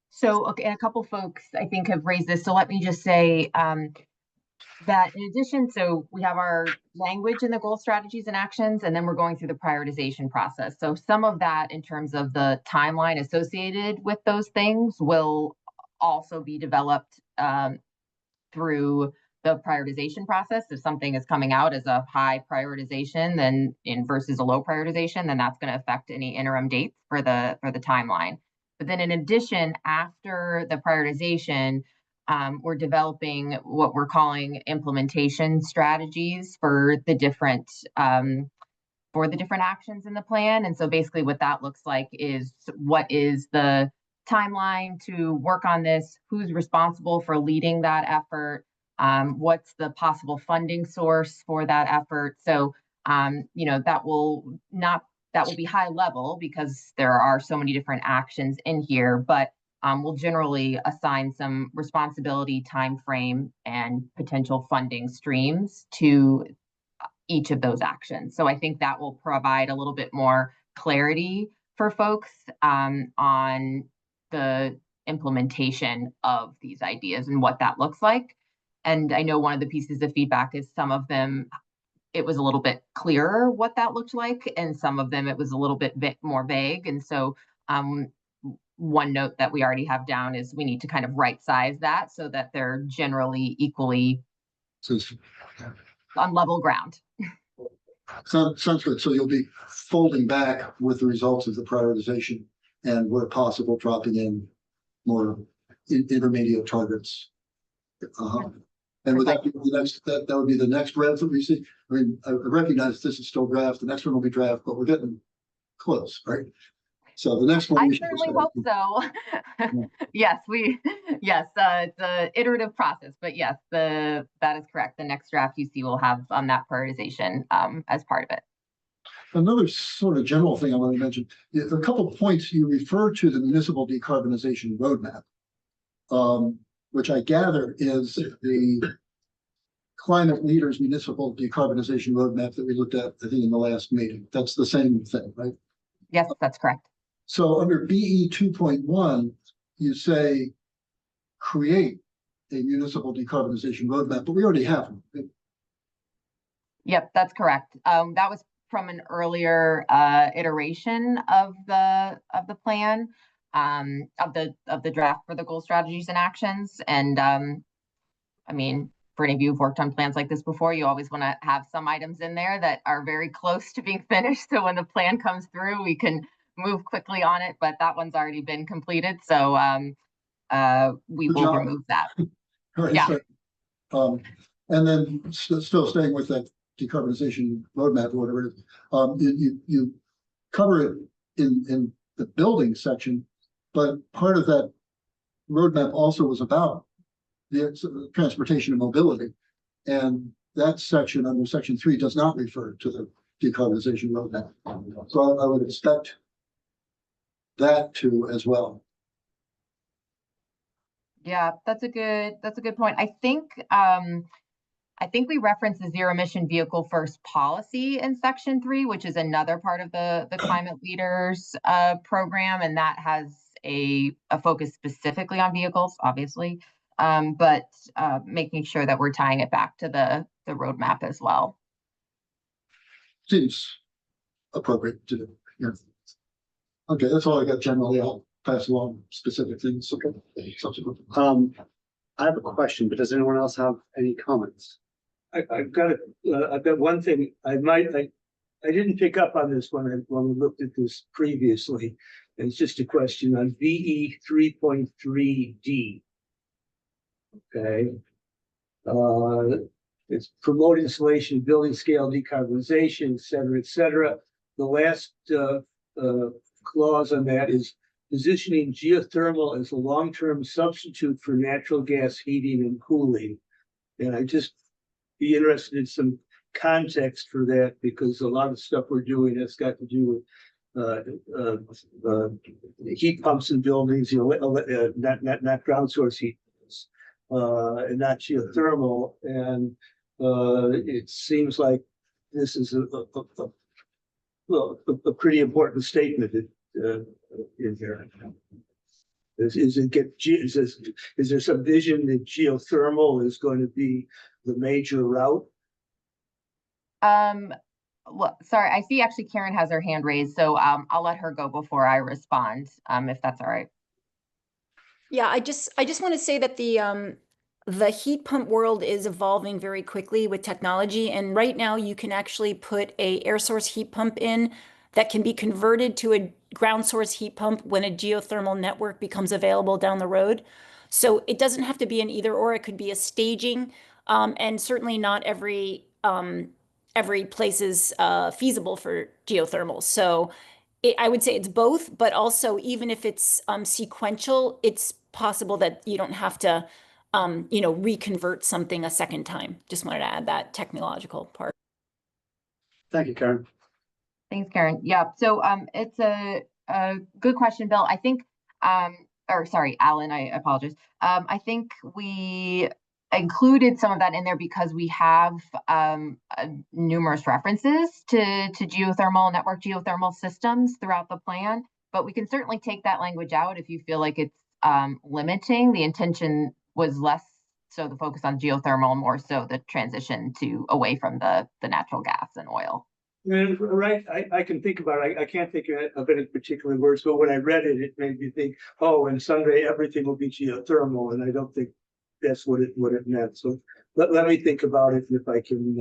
So, okay, a couple folks I think have raised this. So let me just say that in addition, so we have our language in the goal, strategies, and actions, and then we're going through the prioritization process. So some of that in terms of the timeline associated with those things will also be developed through the prioritization process. If something is coming out as a high prioritization then versus a low prioritization, then that's going to affect any interim dates for the timeline. But then in addition, after the prioritization, we're developing what we're calling implementation strategies for the different actions in the plan. And so basically what that looks like is what is the timeline to work on this, who's responsible for leading that effort, what's the possible funding source for that effort. So that will be high level because there are so many different actions in here, but we'll generally assign some responsibility, time frame, and potential funding streams to each of those actions. So I think that will provide a little bit more clarity for folks on the implementation of these ideas and what that looks like. And I know one of the pieces of feedback is some of them, it was a little bit clearer what that looked like, and some of them it was a little bit more vague. And so one note that we already have down is we need to kind of right size that so that they're generally equally on level ground. Sounds good. So you'll be folding back with the results of the prioritization and where possible, dropping in more intermediate targets. And would that be the next, that would be the next rev that we see? I mean, I recognize this is still draft, the next one will be draft, but we're getting close, right? So the next one. I certainly hope so. Yes, it's an iterative process, but yes, that is correct. The next draft you see will have that prioritization as part of it. Another sort of general thing I want to mention, a couple of points you refer to the municipal decarbonization roadmap, which I gather is the climate leaders municipal decarbonization roadmap that we looked at, I think, in the last meeting. That's the same thing, right? Yes, that's correct. So under BE 2.1, you say create a municipal decarbonization roadmap, but we already have one. Right? Yep, that's correct. That was from an earlier iteration of the plan, of the draft for the goal, strategies, and actions. And I mean, for any of you who've worked on plans like this before, you always want to have some items in there that are very close to being finished. So when the plan comes through, we can move quickly on it, but that one's already been completed. So we Good will job. remove that. Right, Yeah. so, and then still staying with that decarbonization roadmap or whatever it is, you cover it in the building section, but part of that roadmap also was about the transportation and mobility. And that section under section 3 does not refer to the decarbonization roadmap. So I would expect that to as well. Yeah, that's a good point. I think we referenced the zero emission vehicle first policy in section 3, which is another part of the climate leaders program, and that has a focus specifically on vehicles, obviously, but making sure that we're tying it back to the roadmap as well. Seems appropriate to do. Yeah. Okay, that's all I got generally. I'll pass along specific things. Okay. Subsequent. I have a question, but does anyone else have any comments? I've got one thing. I didn't pick up on this when we looked at this previously. And it's just a question on VE 3.3D. Okay. It's promote installation, building scale, decarbonization, et cetera, et cetera. The last clause on that is positioning geothermal as a long-term substitute for natural gas heating and cooling. And I just be interested in some context for that, because a lot of stuff we're doing has got to do with heat pumps in buildings, not ground source heat, and not geothermal. And it seems like this is a pretty important statement in here. Is there some vision that geothermal is going to be the major route? Well, sorry, I see actually Karen has her hand raised, so I'll let her go before I respond, if that's all right. Yeah, I just want to say that the heat pump world is evolving very quickly with technology, and right now you can actually put a air source heat pump in that can be converted to a ground source heat pump when a geothermal network becomes available down the road. So it doesn't have to be an either or, it could be a staging, and certainly not every place is feasible for geothermal. So I would say it's both, but also even if it's sequential, it's possible that you don't have to reconvert something a second time. Just wanted to add that technological part. Thank you, Karen. Thanks, Karen. Yeah, so it's a good question, Bill. I think, or sorry, Alan, I apologize. I think we included some of that in there because we have numerous references to geothermal, network geothermal systems throughout the plan, but we can certainly take that language out if you feel like it's limiting. The intention was less so the focus on geothermal, more so the transition to away from the natural gas and oil. Right, I can think about it. I can't think of any particular words, but when I read it, it made me think, oh, and someday everything will be geothermal, and I don't think that's what it meant. So let me think about it. If I can,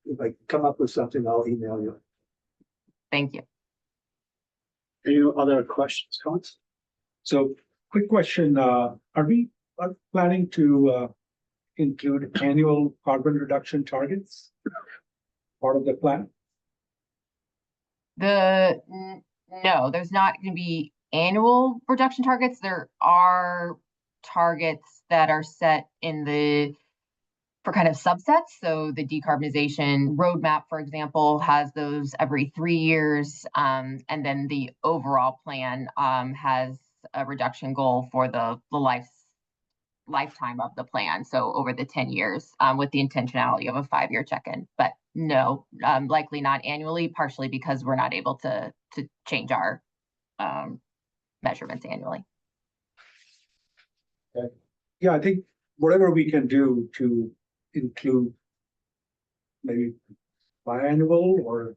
if I come up with something, I'll email you. Thank you. Any other questions, comments? So, quick question, are we planning to include annual carbon reduction targets part of the plan? No, there's not going to be annual reduction targets. There are targets that are set for kind of subsets. So the decarbonization roadmap, for example, has those every 3 years. And then the overall plan has a reduction goal for the lifetime of the plan. So over the 10 years with the intentionality of a 5-year check-in. But no, likely not annually, partially because we're not able to change our measurements annually. Okay. Yeah, I think whatever we can do to include maybe biannual or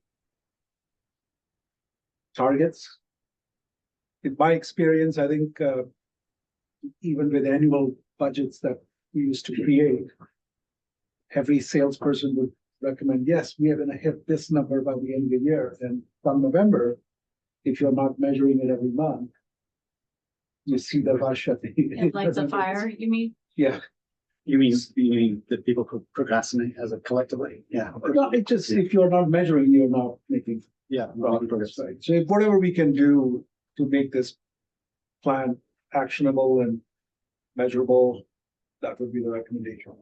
targets. In my experience, I think even with annual budgets that we used to create, every salesperson would recommend, yes, we are gonna hit this number by the end of the year, and from November, if you're not measuring it every month, you see the rush at the. It lights a fire, you mean? Yeah, You mean that people could procrastinate as a collectively? Yeah. no, it just, if you're not measuring, you're not making Yeah. progress, right? So whatever we can do to make this plan actionable and measurable, that would be the recommendation.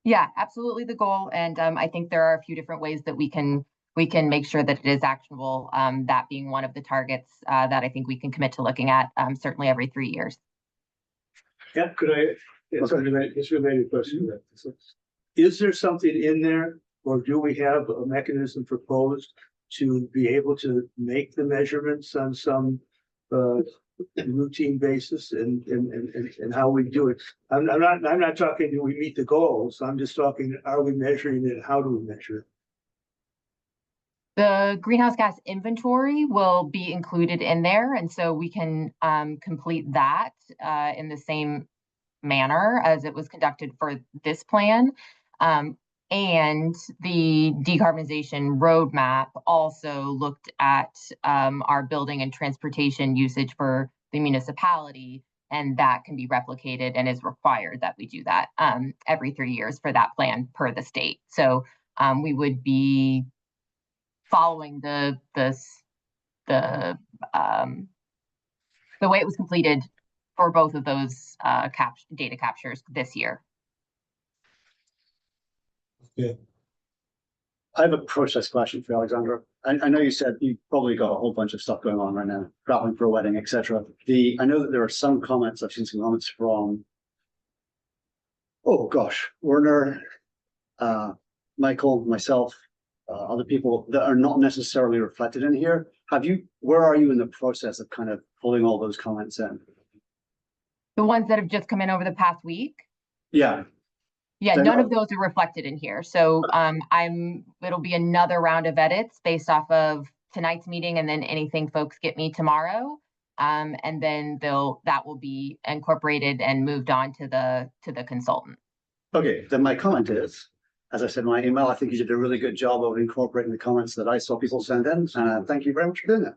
Yeah, absolutely the goal. And I think there are a few different ways that we can make sure that it is actionable. That being one of the targets that I think we can commit to looking at certainly every 3 years. Yeah, could I, it's a related question. Is there something in there, or do we have a mechanism proposed to be able to make the measurements on some routine basis and how we do it? I'm not talking, do we meet the goals? I'm just talking, are we measuring it? How do we measure it? The greenhouse gas inventory will be included in there, and so we can complete that in the same manner as it was conducted for this plan. And the decarbonization roadmap also looked at our building and transportation usage for the municipality, and that can be replicated and is required that we do that every 3 years for that plan per the state. So we would be following the way it was completed for both of those data captures this year. Yeah. I have a process question for Alexandra. I know you said you've probably got a whole bunch of stuff going on right now, traveling for a wedding, etc. I know that there are some comments, I've seen some comments from, oh gosh, Werner, Michael, myself, other people that are not necessarily reflected in here. Where are you in the process of kind of pulling all those comments in? The ones that have just come in over the past week? Yeah. Yeah, They're none not- of those are reflected in here. So it'll be another round of edits based off of tonight's meeting and then anything folks get me tomorrow. And then that will be incorporated and moved on to the consultant. Okay, then my comment is, as I said in my email, I think you did a really good job of incorporating the comments that I saw people send in. Thank you very much for doing that.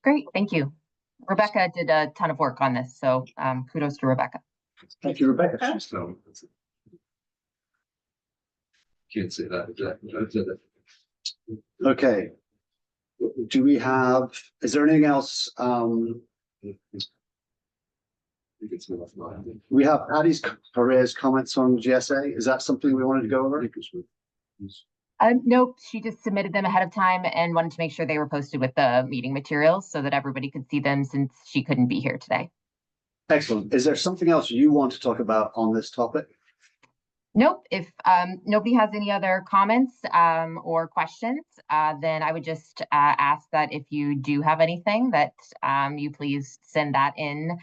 Great, thank you. Rebecca did a ton of work on this, so kudos to Rebecca. Thank you, Rebecca. So, can't say that exactly. I said it. Okay. Is there anything else? I think it's enough time. We have Patty's Perez comments on GSA. Is that something we wanted to go over? Nope, she just submitted them ahead of time and wanted to make sure they were posted with the meeting materials so that everybody could see them since she couldn't be here today. Excellent. Is there something else you want to talk about on this topic? Nope, if nobody has any other comments or questions, then I would just ask that if you do have anything that you please send that in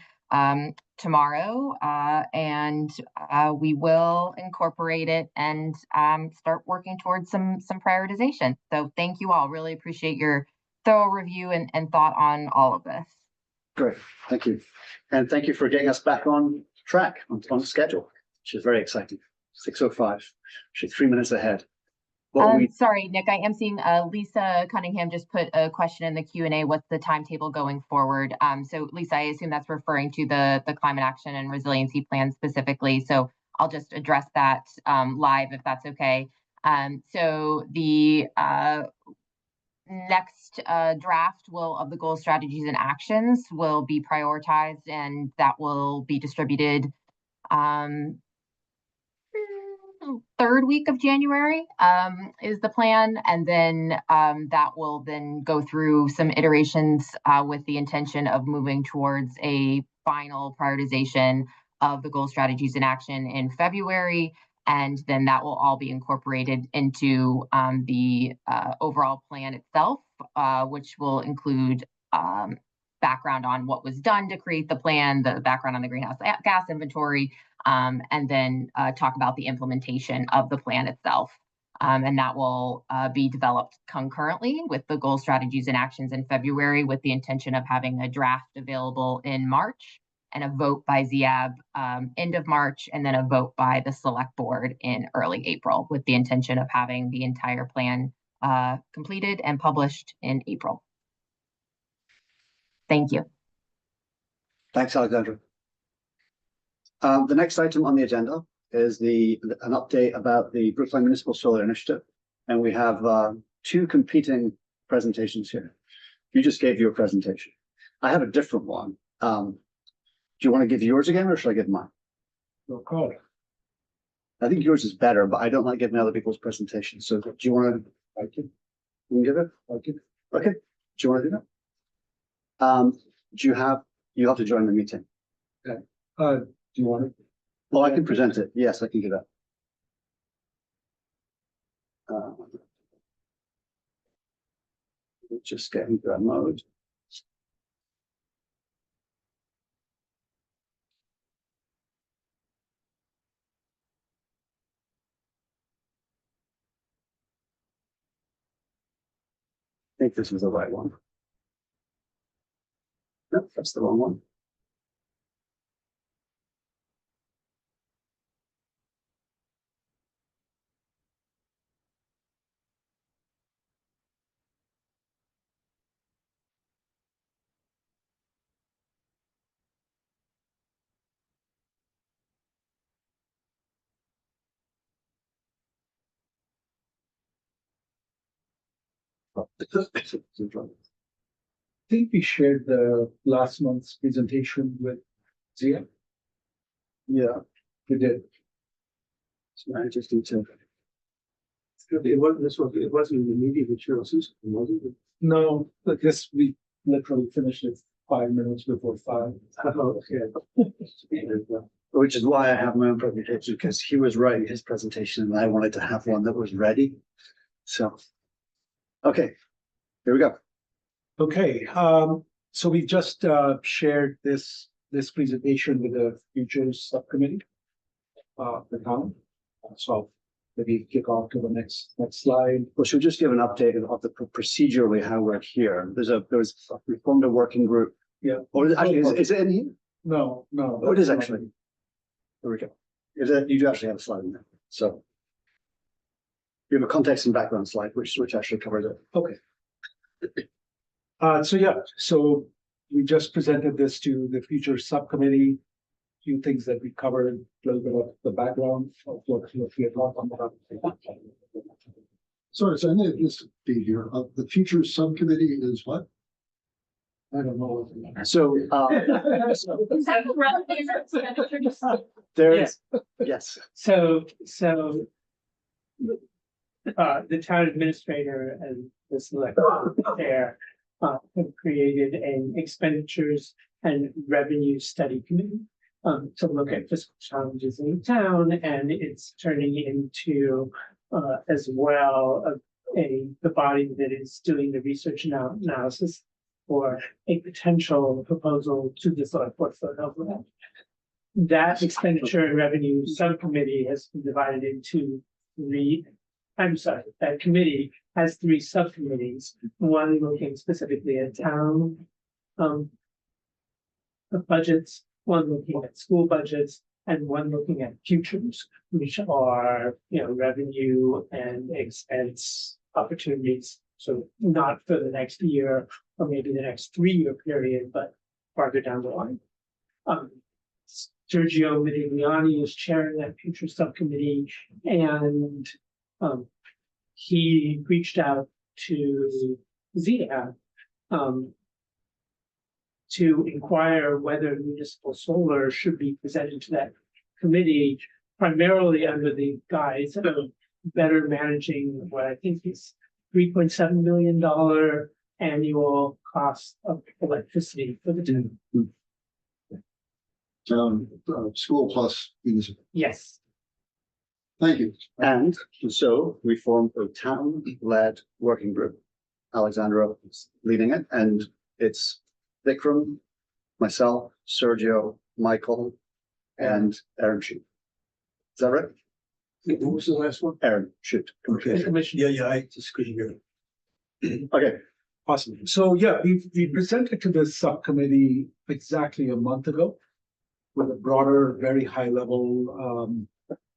tomorrow and we will incorporate it and start working towards some prioritization. So thank you all. Really appreciate your thorough review and thought on all of this. Great, thank you. And thank you for getting us back on track, on schedule, which is very exciting. 6:05, actually 3 minutes ahead. Sorry, Nick, I am seeing Lisa Cunningham just put a question in the Q&A. What's the timetable going forward? So Lisa, I assume that's referring to the climate action and resiliency plan specifically. So I'll just address that live if that's okay. So the next draft of the goals, strategies, and actions will be prioritized, and that will be distributed third week of January is the plan, and then that will then go through some iterations with the intention of moving towards a final prioritization of the goal, strategies, and action in February. And then that will all be incorporated into the overall plan itself, which will include background on what was done to create the plan, the background on the greenhouse gas inventory, and then talk about the implementation of the plan itself. And that will be developed concurrently with the goal, strategies, and actions in February, with the intention of having a draft available in March. and a vote by ZIAB end of March, and then a vote by the select board in early April, with the intention of having the entire plan completed and published in April. Thank you. Thanks, Alexandra. The next item on the agenda is an update about the Brookline Municipal Solar Initiative. And we have two competing presentations here. You just gave your presentation. I have a different one. Do you want to give yours again, or should I give mine? Your call. I think yours is better, but I don't like giving other people's presentations. So do you want to? I can, You can give it? I can. Okay. Do you want to do that? You have to join the meeting. Do you want it? Oh, I can present it. Yes, I can do that. Just get into that mode. I think this is the right one. Nope, that's the wrong one. I think we shared the last month's presentation with Zia. Yeah, We did. so I just need to. It wasn't this one, it wasn't in the meeting with Cheryl Susan, was it? No, I guess we literally finished it 5 minutes before 5. Oh, okay. Which is why I have my own presentation, because he was writing his presentation and I wanted to have one that was ready. So, okay, here we go. Okay, so we just shared this presentation with the futures subcommittee. The town. So maybe kick off to the next slide. Well, should we just give an update of the procedurally how we're here? We formed a working group. Yeah. Or actually, is it in here? No. Oh, it is actually. There we go. You do actually have a slide in there. So you have a context and background slide, which actually covers it. Okay. So we just presented this to the future subcommittee. Few things that we covered, a little bit of the background of what we are talking about. Sorry, so I may have missed a beat here. The future subcommittee is what? I don't know. So, Is that the revenue expenditures? there's, yes, So the town administrator and the select chair have created an expenditures and revenue study committee to look at fiscal challenges in the town, and it's turning into as well the body that is doing the research analysis for a potential proposal to the select board for override. That expenditure and revenue subcommittee has been divided into that committee has 3 subcommittees, one looking specifically at town budgets, one looking at school budgets, and one looking at futures, which are, revenue and expense opportunities. So not for the next year or maybe the next 3-year period, but farther down the line. Sergio Modigliani is chairing that future subcommittee, and he reached out to Zia to inquire whether municipal solar should be presented to that committee, primarily under the guise of better managing what I think is $3.7 million annual cost of electricity for the town. Town, school plus municipal. Yes. Thank you. and so we formed a town-led working group. Alexandra is leading it, and it's Vikram, myself, Sergio, Michael, and Aaron Shoot. Is that right? What was the last one? Aaron Shoot. Okay. Commission. Yeah, I just couldn't hear it. Okay, Awesome. So we presented to the subcommittee exactly a month ago. with a broader, very high level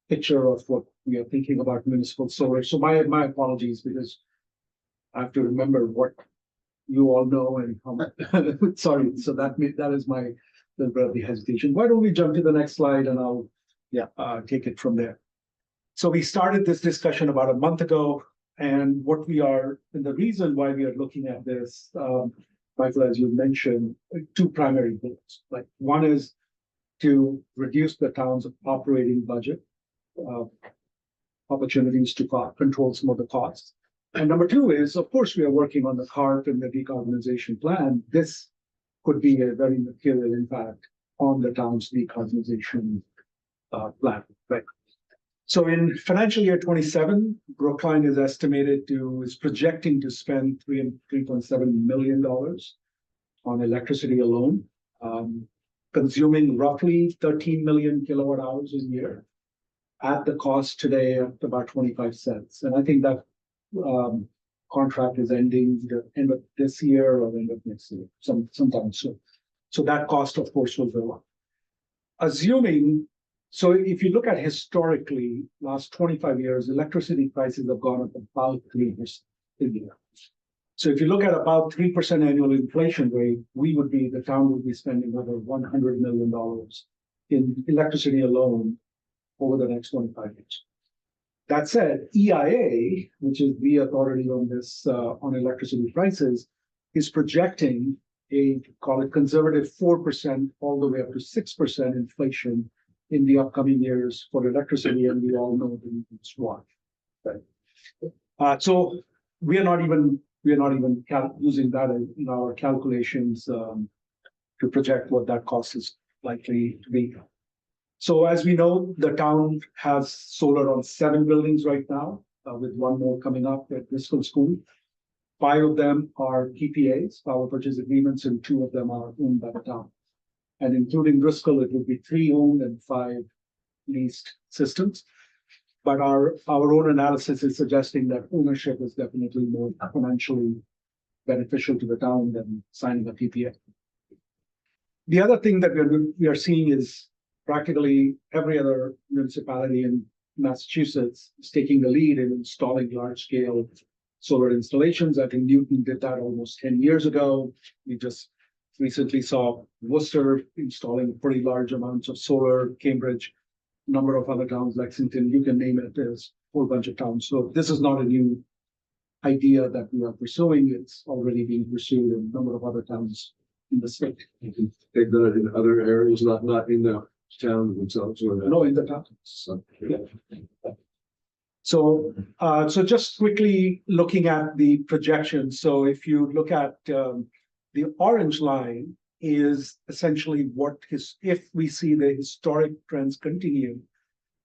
picture of what we are thinking about municipal solar. So my apologies, because I have to remember what you all know and how much. Sorry, so that is my little bit of the hesitation. Why don't we jump to the next slide and I'll take it from there. So we started this discussion about a month ago, and the reason why we are looking at this, Michael, as you mentioned, two primary goals. Like, one is to reduce the town's operating budget, opportunities to control some of the costs. And number two is, of course, we are working on the CARP and the decarbonization plan. This could be a very material impact on the town's decarbonization plan, right? So in financial year 27, Brookline is projecting to spend $3.7 million on electricity alone, consuming roughly 13 million kilowatt hours a year at the cost today at about 25 cents. And I think that contract is ending the end of this year or end of next year, sometime soon. So that cost, of course, will go up. So if you look at historically, last 25 years, electricity prices have gone up about 3% a year. So if you look at about 3% annual inflation rate, the town would be spending over $100 million in electricity alone over the next 25 years. That said, EIA, which is the authority on this, on electricity prices, is projecting call it conservative 4% all the way up to 6% inflation in the upcoming years for electricity, and we all know the reasons why. Right? So we are not even using that in our calculations to project what that cost is likely to be. So as we know, the town has solar on 7 buildings right now, with one more coming up at Driscoll School. 5 of them are PPAs, power purchase agreements, and 2 of them are owned by the town. And including Driscoll, it would be 3 owned and 5 leased systems. But our own analysis is suggesting that ownership is definitely more financially beneficial to the town than signing a PPA. The other thing that we are seeing is practically every other municipality in Massachusetts is taking the lead in installing large-scale solar installations. I think Newton did that almost 10 years ago. We just recently saw Worcester installing pretty large amounts of solar, Cambridge, a number of other towns, Lexington, you can name it, there's a whole bunch of towns. So this is not a new idea that we are pursuing. It's already being pursued in a number of other towns in the state. You can take that in other areas, not in the town themselves or No, in the town. So, Yeah. So just quickly looking at the projections. So if you look at the orange line is essentially if we see the historic trends continue,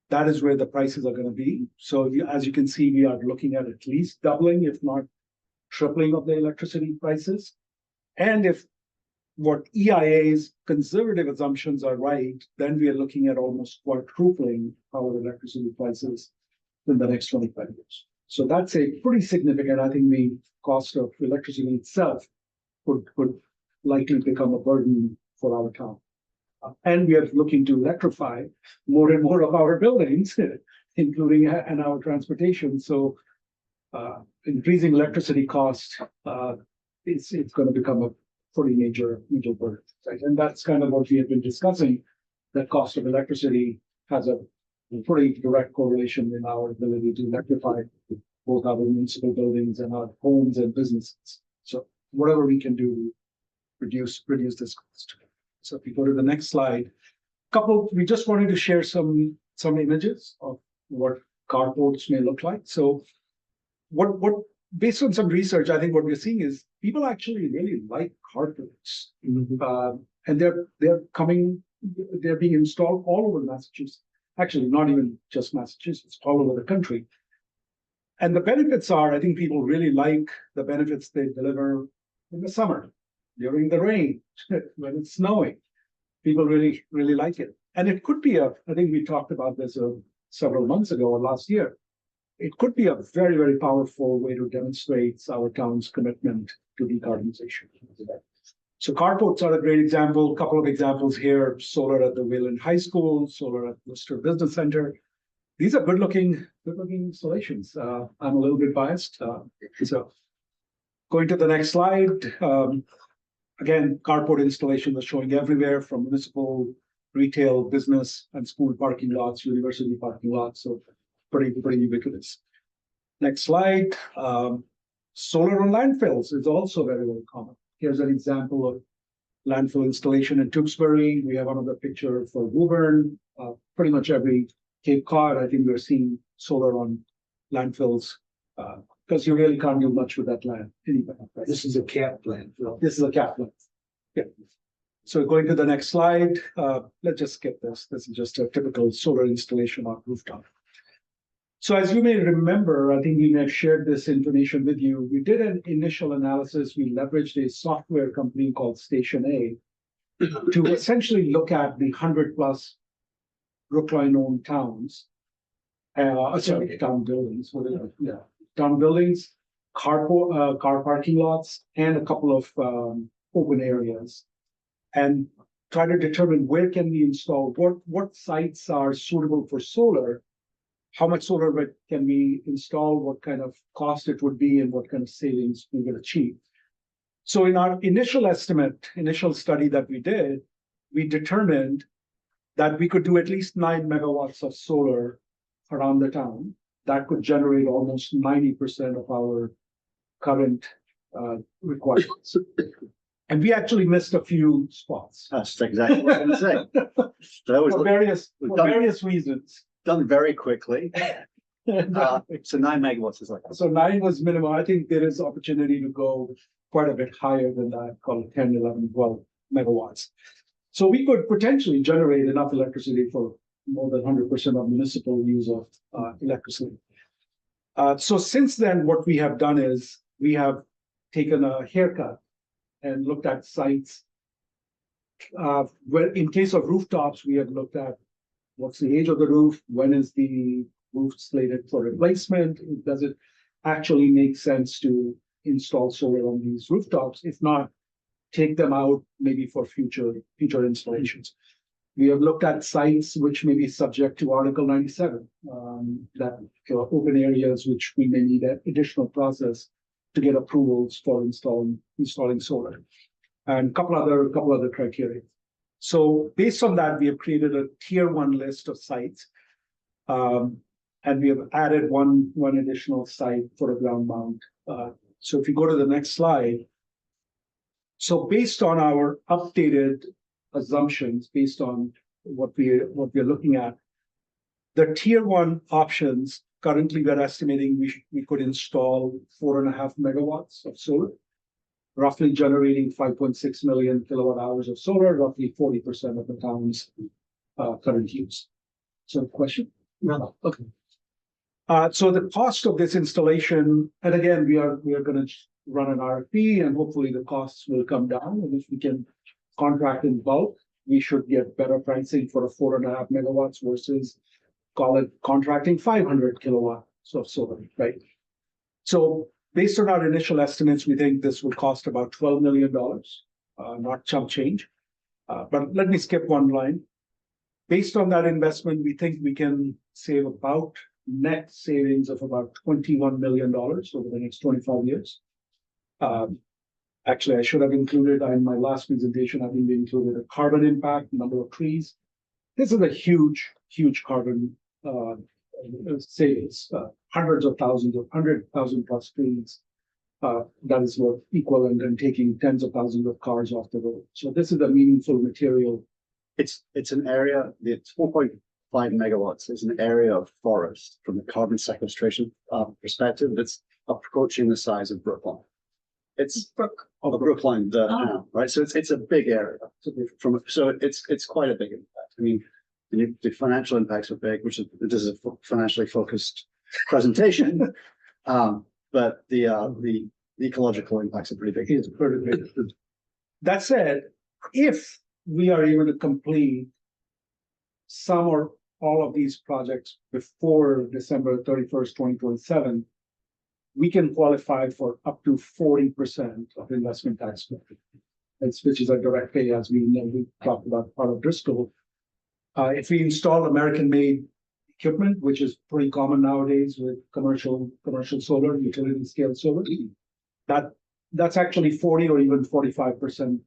that is where the prices are going to be. So as you can see, we are looking at least doubling, if not tripling of the electricity prices. And if what EIA's conservative assumptions are right, then we are looking at almost quadrupling our electricity prices in the next 25 years. So that's a pretty significant, I think the cost of electricity itself could likely become a burden for our town. And we are looking to electrify more and more of our buildings, including in our transportation. So increasing electricity cost, it's going to become a pretty major burden. Right? And that's kind of what we have been discussing. The cost of electricity has a pretty direct correlation in our ability to electrify both our municipal buildings and our homes and businesses. So whatever we can do to reduce this cost. So if you go to the next slide, we just wanted to share some images of what carports may look like. So what based on some research, I think what we're seeing is people actually really like carports. And they're being installed all over Massachusetts. Actually, not even just Massachusetts, all over the country. And the benefits are, I think people really like the benefits they deliver in the summer, during the rain, when it's snowing. People really, really like it. And it could be I think we talked about this several months ago or last year. It could be a very, very powerful way to demonstrate our town's commitment to decarbonization. So carports are a great example. Couple of examples here: solar at the Wayland High School, solar at Worcester Business Center. These are good-looking installations. I'm a little bit biased. So going to the next slide. Again, carport installation was showing everywhere from municipal, retail, business, and school parking lots, university parking lots. So pretty ubiquitous. Next slide. Solar on landfills is also very common. Here's an example of landfill installation in Tewksbury. We have another picture for Woburn. Pretty much every Cape Cod, I think we're seeing solar on landfills because you really can't do much with that land anyway. Right? This is a cap plant, Phil. This is a cap plant. Yeah. So going to the next slide, let's just skip this. This is just a typical solar installation on rooftop. So as you may remember, I think we may have shared this information with you. We did an initial analysis. We leveraged a software company called Station A to essentially look at the 100+ Brookline-owned towns. Town buildings, whatever. Yeah, town buildings, car parking lots, and a couple of open areas, and try to determine where can we install, what sites are suitable for solar, how much solar can we install, what kind of cost it would be, and what kind of savings we will achieve. So in our initial study that we did, we determined that we could do at least 9 megawatts of solar around the town. That could generate almost 90% of our current requirements. And we actually missed a few spots. That's exactly what I'm going to say. So For various reasons. done very quickly. So 9 megawatts is like. So 9 was minimum. I think there is opportunity to go quite a bit higher than that, call it 10, 11, 12 megawatts. So we could potentially generate enough electricity for more than 100% of municipal use of electricity. So since then, what we have done is we have taken a haircut and looked at sites. Where in case of rooftops, we have looked at what's the age of the roof, when is the roof slated for replacement, does it actually make sense to install solar on these rooftops? If not, take them out maybe for future installations. We have looked at sites which may be subject to Article 97, that open areas which we may need an additional process to get approvals for installing solar, and a couple other criteria. So based on that, we have created a tier 1 list of sites, and we have added one additional site for a ground mount. So if you go to the next slide. So based on our updated assumptions, based on what we're looking at, the tier 1 options, currently we're estimating we could install 4.5 megawatts of solar, roughly generating 5.6 million kilowatt hours of solar, roughly 40% of the town's current use. So question? No. Okay. So the cost of this installation, and again, we are going to run an RFP, and hopefully the costs will come down. And if we can contract in bulk, we should get better pricing for a 4.5 megawatts versus call it contracting 500 kilowatts of solar, right? So based on our initial estimates, we think this would cost about $12 million, not chump change. But let me skip one line. Based on that investment, we think we can save about net savings of about $21 million over the next 25 years. Actually, I should have included in my last presentation, I think we included a carbon impact, number of trees. This is a huge carbon savings, hundreds of thousands of 100,000 plus trees. That is what equivalent and taking tens of thousands of cars off the road. So this is a meaningful material. It's an area, it's 4.5 megawatts is an area of forest from the carbon sequestration perspective that's approaching the size of Brookline. It's Brookline, right? So it's a big area so it's quite a big impact. I mean, the financial impacts are big, this is a financially focused presentation, but the ecological impacts are pretty big. It's pretty big. That said, if we are able to complete some or all of these projects before December 31st, 2027, we can qualify for up to 40% of investment tax credit. which is a direct pay, as we know, we talked about part of Driscoll. If we install American-made equipment, which is pretty common nowadays with commercial solar, utility scale solar, that's actually 40 or even 45%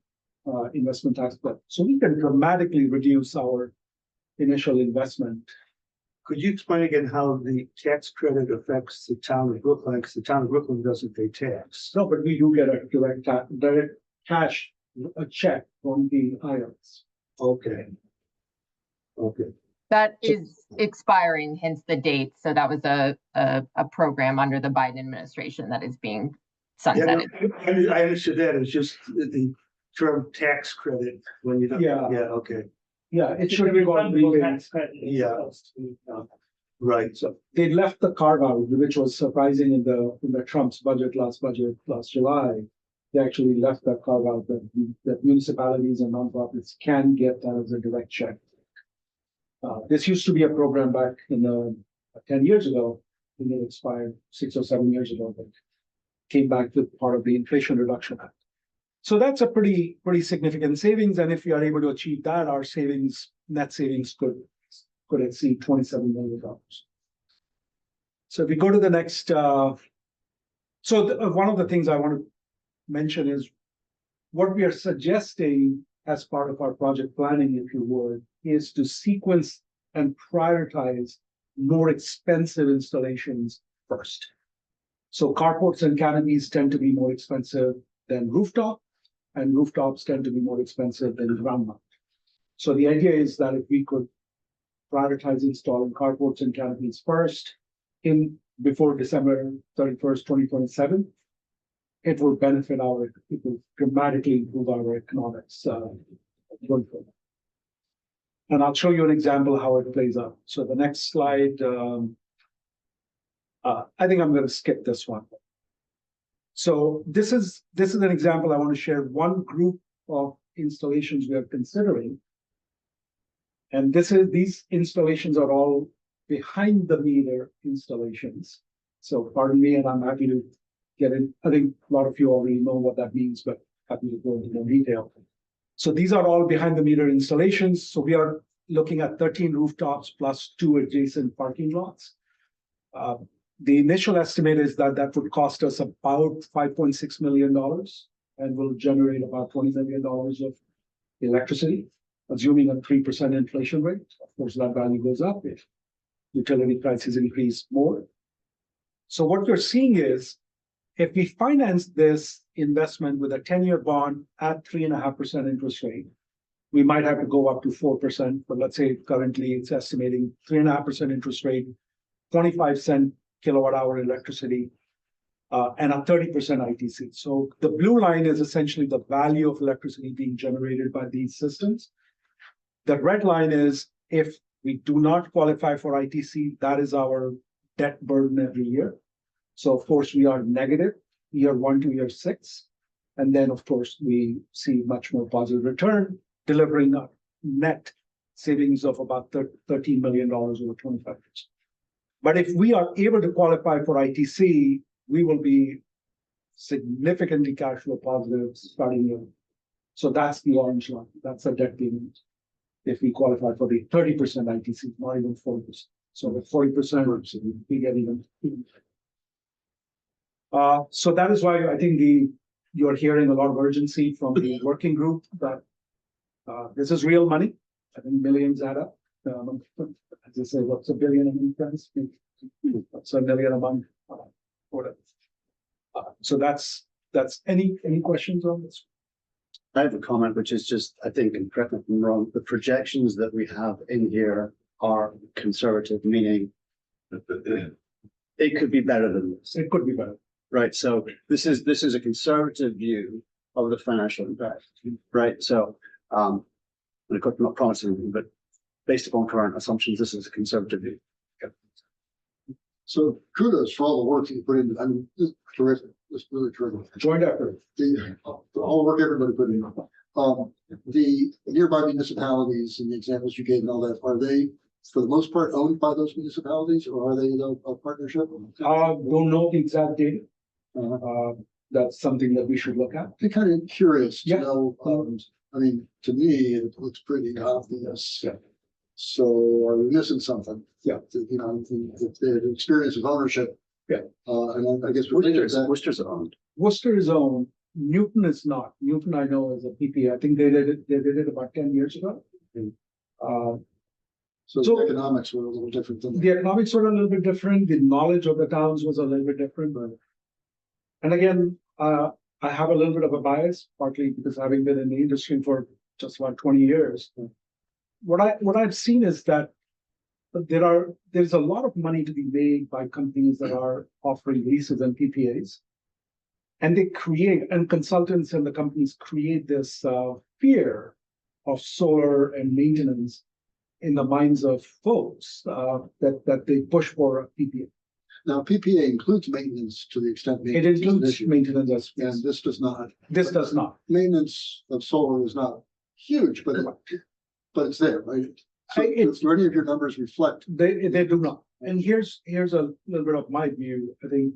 investment tax credit. So we can dramatically reduce our initial investment. Could you explain again how the tax credit affects the town of Brooklyn? Because the town of Brooklyn doesn't pay tax. No, but we do get a direct cash, a check from the IRS. Okay. Okay. That is expiring, hence the date. So that was a program under the Biden administration that is being Yeah, sunsetted. no, I understood that. It's just the term tax credit when you don't. Yeah. Yeah, okay. Yeah, it It's should a be called refundable rebate. tax credit. It's Yeah. supposed to be, Right. So they left the carve out, which was surprising in the Trump's budget last July. They actually left that carve out that municipalities and nonprofits can get that as a direct check. This used to be a program back in 10 years ago, and it expired 6 or 7 years ago, but came back with part of the Inflation Reduction Act. So that's a pretty significant savings, and if we are able to achieve that, our net savings could exceed $27 million. So if we go to the next, one of the things I want to mention is what we are suggesting as part of our project planning, if you would, is to sequence and prioritize more expensive installations first. So carports and canopies tend to be more expensive than rooftop, and rooftops tend to be more expensive than ground mount. So the idea is that if we could prioritize installing carports and canopies first before December 31st, 2027, it will dramatically improve our economics going forward. And I'll show you an example how it plays out. So the next slide, I think I'm going to skip this one. So this is an example I want to share. One group of installations we are considering, and these installations are all behind the meter installations. So pardon me, and I'm happy to get in. I think a lot of you already know what that means, but happy to go into more detail. So these are all behind the meter installations. So we are looking at 13 rooftops plus 2 adjacent parking lots. The initial estimate is that would cost us about $5.6 million and will generate about $20 million of electricity, assuming a 3% inflation rate. Of course, that value goes up if utility prices increase more. So what you're seeing is, if we finance this investment with a 10-year bond at 3.5% interest rate, we might have to go up to 4%, but let's say currently it's estimating 3.5% interest rate, 25-cent kilowatt hour electricity, and a 30% ITC. So the blue line is essentially the value of electricity being generated by these systems. The red line is if we do not qualify for ITC, that is our debt burden every year. So of course we are negative year 1 to year 6. And then of course we see much more positive return, delivering a net savings of about $13 million over 25 years. But if we are able to qualify for ITC, we will be significantly cash flow positive starting year. So that's the orange line. That's a debt payment. If we qualify for the 30% ITC, not even 40%. So with 40%, we get even. So that is why I think you're hearing a lot of urgency from the working group that this is real money. I think millions add up. As I say, what's a billion among friends? What's a million among whatever. So that's any questions on this? I have a comment, which is just, I think, and correct me if I'm wrong, the projections that we have in here are conservative, meaning it could be better than this. It could be better. Right, so this is a conservative view of the financial impact, right? So, and of course, I'm not promising anything, but based upon current assumptions, this is a conservative view. So kudos for all the work that you put in. I mean, it's terrific. It's really terrific. Joint effort. All the work everybody put in. The nearby municipalities and the examples you gave and all that, are they, for the most part, owned by those municipalities, or are they a partnership? Don't know the exact data. that's something that we should look at. I'm kind of curious to Yeah. know, I mean, to me, it looks pretty obvious. Yeah. So are we missing something? Yeah. You know, if they have experience of ownership. Yeah. And I guess. related to that- Worcester's owned. Worcester is owned, Newton is not. Newton, I know, is a PPA. I think they did it about 10 years ago. So so- the economics were a little different than. The economics were a little bit different, the knowledge of the towns was a little bit different, but. And again, I have a little bit of a bias, partly because having been in the industry for just about 20 years. What I've seen is that there's a lot of money to be made by companies that are offering leases and PPAs. And they create, and consultants and the companies create this fear of solar and maintenance in the minds of folks that they push for a PPA. Now, PPA includes maintenance to the extent. It maintenance is an includes issue, maintenance as, And this does not. this does not. Maintenance of solar is not huge, but it's there, right? So It's- do any of your numbers reflect? They do not. And here's a little bit of my view. I think,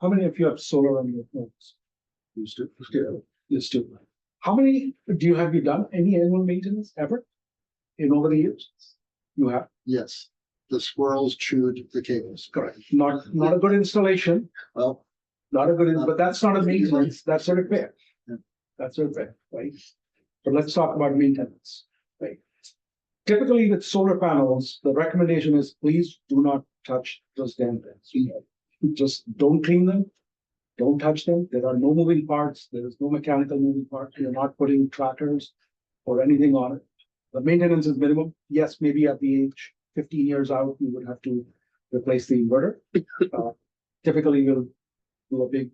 how many of you have solar on your homes? Used to. Used to. How many, have you done any annual maintenance ever? In over the years? You have, Yes, the squirrels chewed the cables. correct. Not a good installation, Well, not a good, but that's not a maintenance, that's a repair. Yeah. That's a repair, right? But let's talk about maintenance, right? Typically with solar panels, the recommendation is please do not touch those damn things. Just don't clean them. Don't touch them. There are no moving parts. There is no mechanical moving parts. You're not putting trackers or anything on it. The maintenance is minimum. Yes, maybe at the age 15 years out, you would have to replace the inverter. Typically, you'll do a big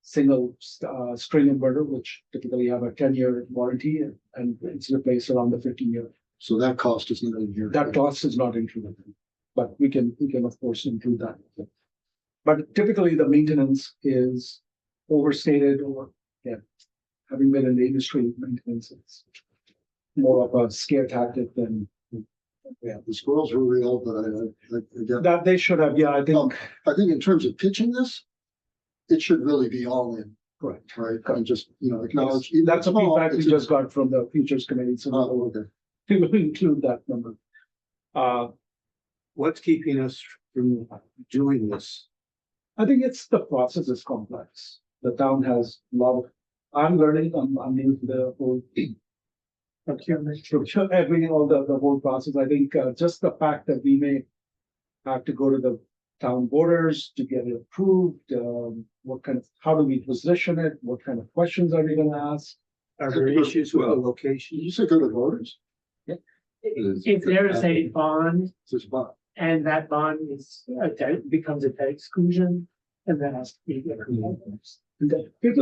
single string inverter, which typically have a 10-year warranty, and it's replaced around the 15-year. so that cost is not in here. That cost is not included, but we can of course include that. But typically the maintenance is overstated or, having been in the industry, maintenance is more of a scare tactic than. The squirrels were real, but I get. That they should have, I think, I think in terms of pitching this, it should really be all in, correct. right? And just, acknowledge. That's a small, feedback we it's- just got from the futures committee, so Oh, okay. we will include that number. What's keeping us from doing this? I think it's the process is complex. The town has a lot of, I'm learning, I'm new to the whole. Everything, all the whole process. I think just the fact that we may have to go to the town borders to get it approved, how do we position it? What kind of questions are we gonna ask? Are there issues with the location? Did you say go to voters? If there is a bond It's a bond. and that bond is becomes a debt exclusion, and that has to be.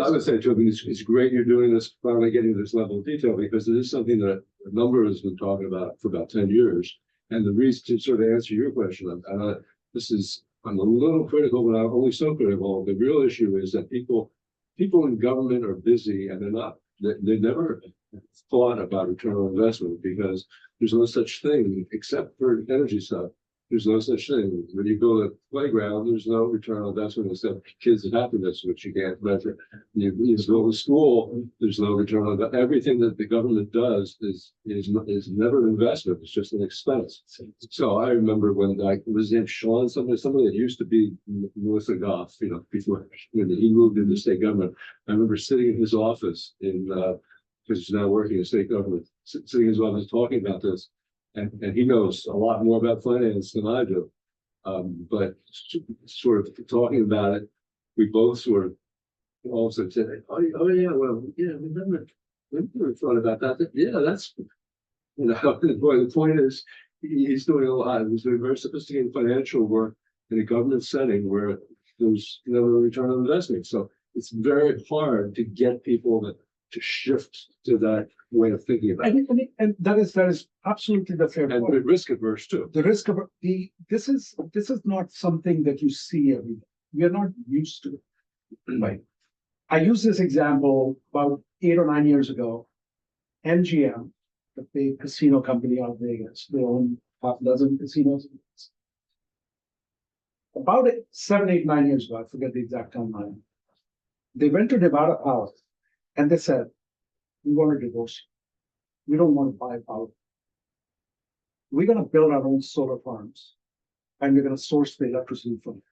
I would say too, I mean, it's great you're doing this, finally getting to this level of detail, because it is something that a number has been talking about for about 10 years. And the reason to sort of answer your question, I'm a little critical, but I'm only so critical. The real issue is that people in government are busy and they never thought about return on investment, because there's no such thing except for energy stuff. There's no such thing. When you go to the playground, there's no return on investment except kids' happiness, which you can't measure. You go to school, there's no return on everything that the government does is never an investment. It's just an expense. So I remember when I was in Sean, somebody that used to be Melissa Goff, before when he moved into state government. I remember sitting in his office because he's now working in state government, sitting in his office talking about this. And he knows a lot more about finance than I do. But sort of talking about it, we both sort of also said, oh yeah, well, yeah, we never thought about that. Yeah, that's, the point is, he's doing a lot. He's doing very sophisticated financial work in a government setting where there's no return on investment. So it's very hard to get people to shift to that way of thinking about it. And that is absolutely the fair And point. risk averse too. The risk of this is not something that you see every day. We are not used to it. Right. I used this example about 8 or 9 years ago. MGM, the big casino company out of Vegas, they own half a dozen casinos. About 7, 8, 9 years ago, I forget the exact timeline. They went to Nevada Power and they said, we want to divorce you. We don't want to buy power. We're going to build our own solar farms and we're going to source the electricity from it.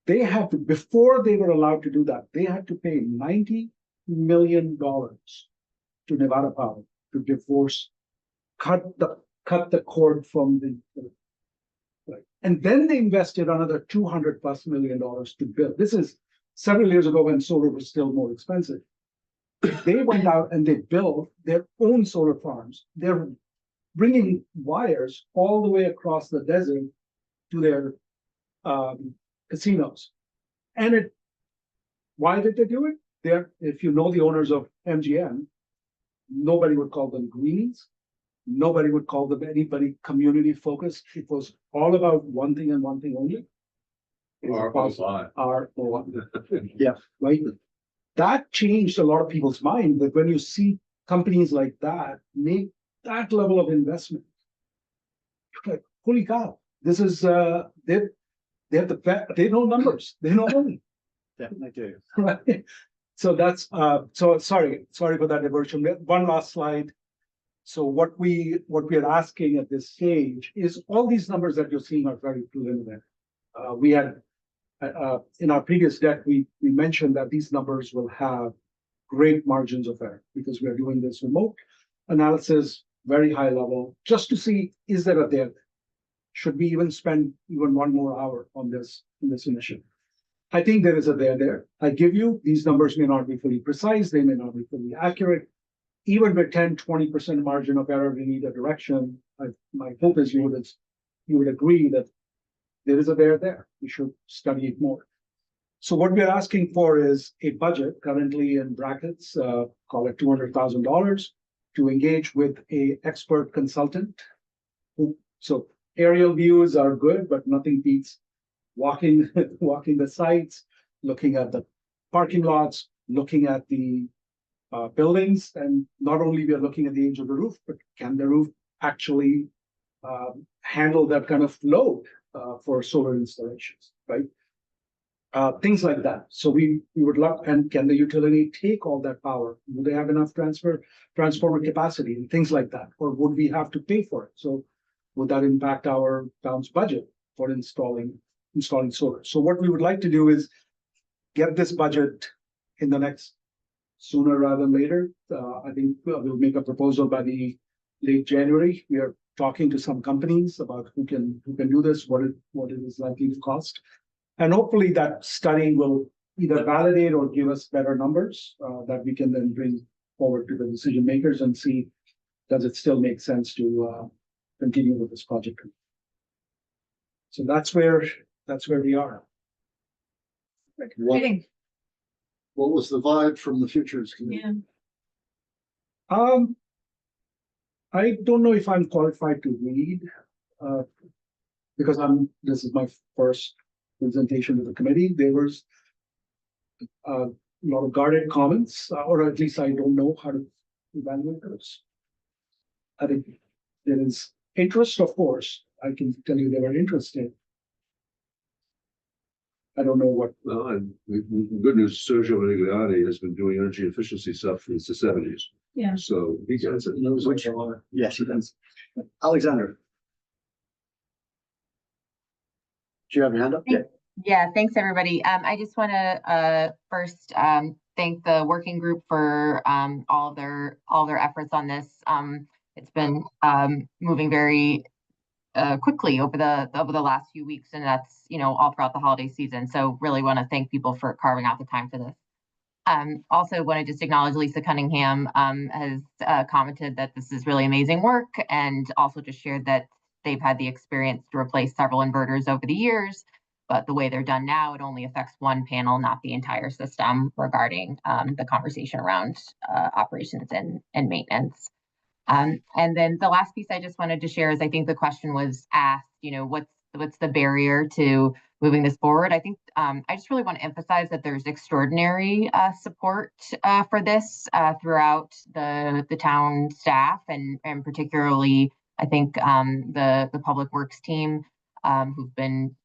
They had to, before they were allowed to do that, they had to pay $90 million to Nevada Power to divorce, cut the cord from the, right. And then they invested another $200+ million to build. This is several years ago when solar was still more expensive. They went out and they built their own solar farms. They're bringing wires all the way across the desert to their casinos. And why did they do it? If you know the owners of MGM, nobody would call them greenies. Nobody would call them anybody community focused. It was all about one thing and one thing only. ROI. Yeah. Right. That changed a lot of people's mind, that when you see companies like that make that level of investment, you're like, holy cow, this is they know numbers, they know money. Definitely do. Right. So that's so sorry for that diversion. One last slide. So what we are asking at this stage is all these numbers that you're seeing are very preliminary. We had in our previous deck, we mentioned that these numbers will have great margins of error because we are doing this remote analysis, very high level, just to see, is there a there? Should we even spend even one more hour on this initiative? I think there is a there. I give you, these numbers may not be fully precise, they may not be fully accurate. Even with 10-20% margin of error in either direction, my hope is you would agree that there is a there. We should study it more. So what we're asking for is a budget currently in brackets, call it $200,000, to engage with a expert consultant. So aerial views are good, but nothing beats walking the sites, looking at the parking lots, looking at the buildings, and not only we are looking at the age of the roof, but can the roof actually handle that kind of load for solar installations, right? Things like that. So we would love, and can the utility take all that power? Do they have enough transformer capacity and things like that? Or would we have to pay for it? So would that impact our town's budget for installing solar? So what we would like to do is get this budget in the next sooner rather than later. I think we'll make a proposal by the late January. We are talking to some companies about who can do this, what it is likely to cost. And hopefully that study will either validate or give us better numbers that we can then bring forward to the decision makers and see, does it still make sense to continue with this project? So that's where we are. Exciting. What was the vibe from the Futures Committee? Yeah. I don't know if I'm qualified to read because this is my first presentation to the committee. There was a lot of guarded comments, or at least I don't know how to evaluate those. I think there is interest, of course. I can tell you they were interested. I don't know what. Well, and the good news, Sergio Rigliani has been doing energy efficiency stuff since the 70s. Yeah. So he gets it. Yes, he does. Alexander. Do you have your hand up? Yeah, thanks, everybody. I just want to first thank the working group for all their efforts on this. It's been moving very quickly over the last few weeks, and that's all throughout the holiday season. So really want to thank people for carving out the time for this. Also want to just acknowledge Lisa Cunningham has commented that this is really amazing work, and also just shared that they've had the experience to replace several inverters over the years, but the way they're done now, it only affects one panel, not the entire system, regarding the conversation around operations and maintenance. And then the last piece I just wanted to share is, I think the question was asked, what's the barrier to moving this forward? I think I just really want to emphasize that there's extraordinary support for this throughout the town staff, and particularly I think the public works team who've been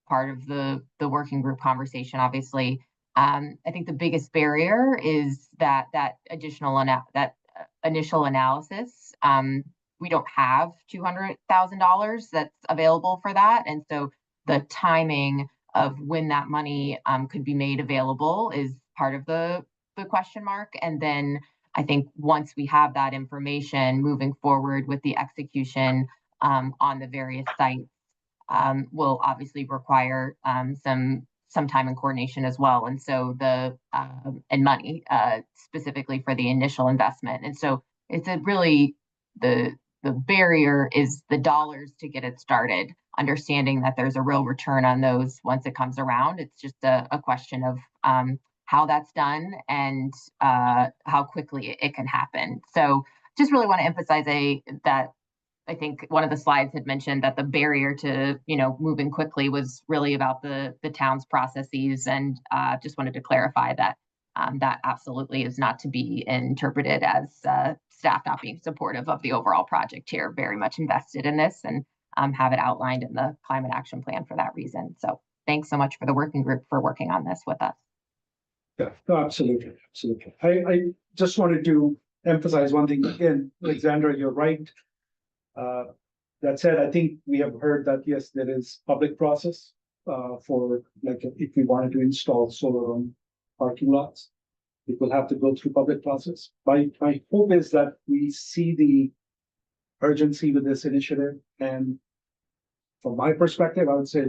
part of the working group conversation, obviously. I think the biggest barrier is that initial analysis. We don't have $200,000 that's available for that. And so the timing of when that money could be made available is part of the question mark. And then I think once we have that information moving forward with the execution on the various sites, will obviously require some time and coordination as well. And so and money specifically for the initial investment. And so it's really the barrier is the dollars to get it started, understanding that there's a real return on those once it comes around. It's just a question of how that's done and how quickly it can happen. So just really want to emphasize that I think one of the slides had mentioned that the barrier to, moving quickly was really about the town's processes, and just wanted to clarify that that absolutely is not to be interpreted as staff not being supportive of the overall project here. Very much invested in this and have it outlined in the climate action plan for that reason. So thanks so much for the working group for working on this with us. Yeah, no, absolutely, absolutely. I just wanted to emphasize one thing again, Alexandra, you're right. That said, I think we have heard that, yes, there is public process for like if we wanted to install solar on parking lots, it will have to go through public process. My hope is that we see the urgency with this initiative, and from my perspective, I would say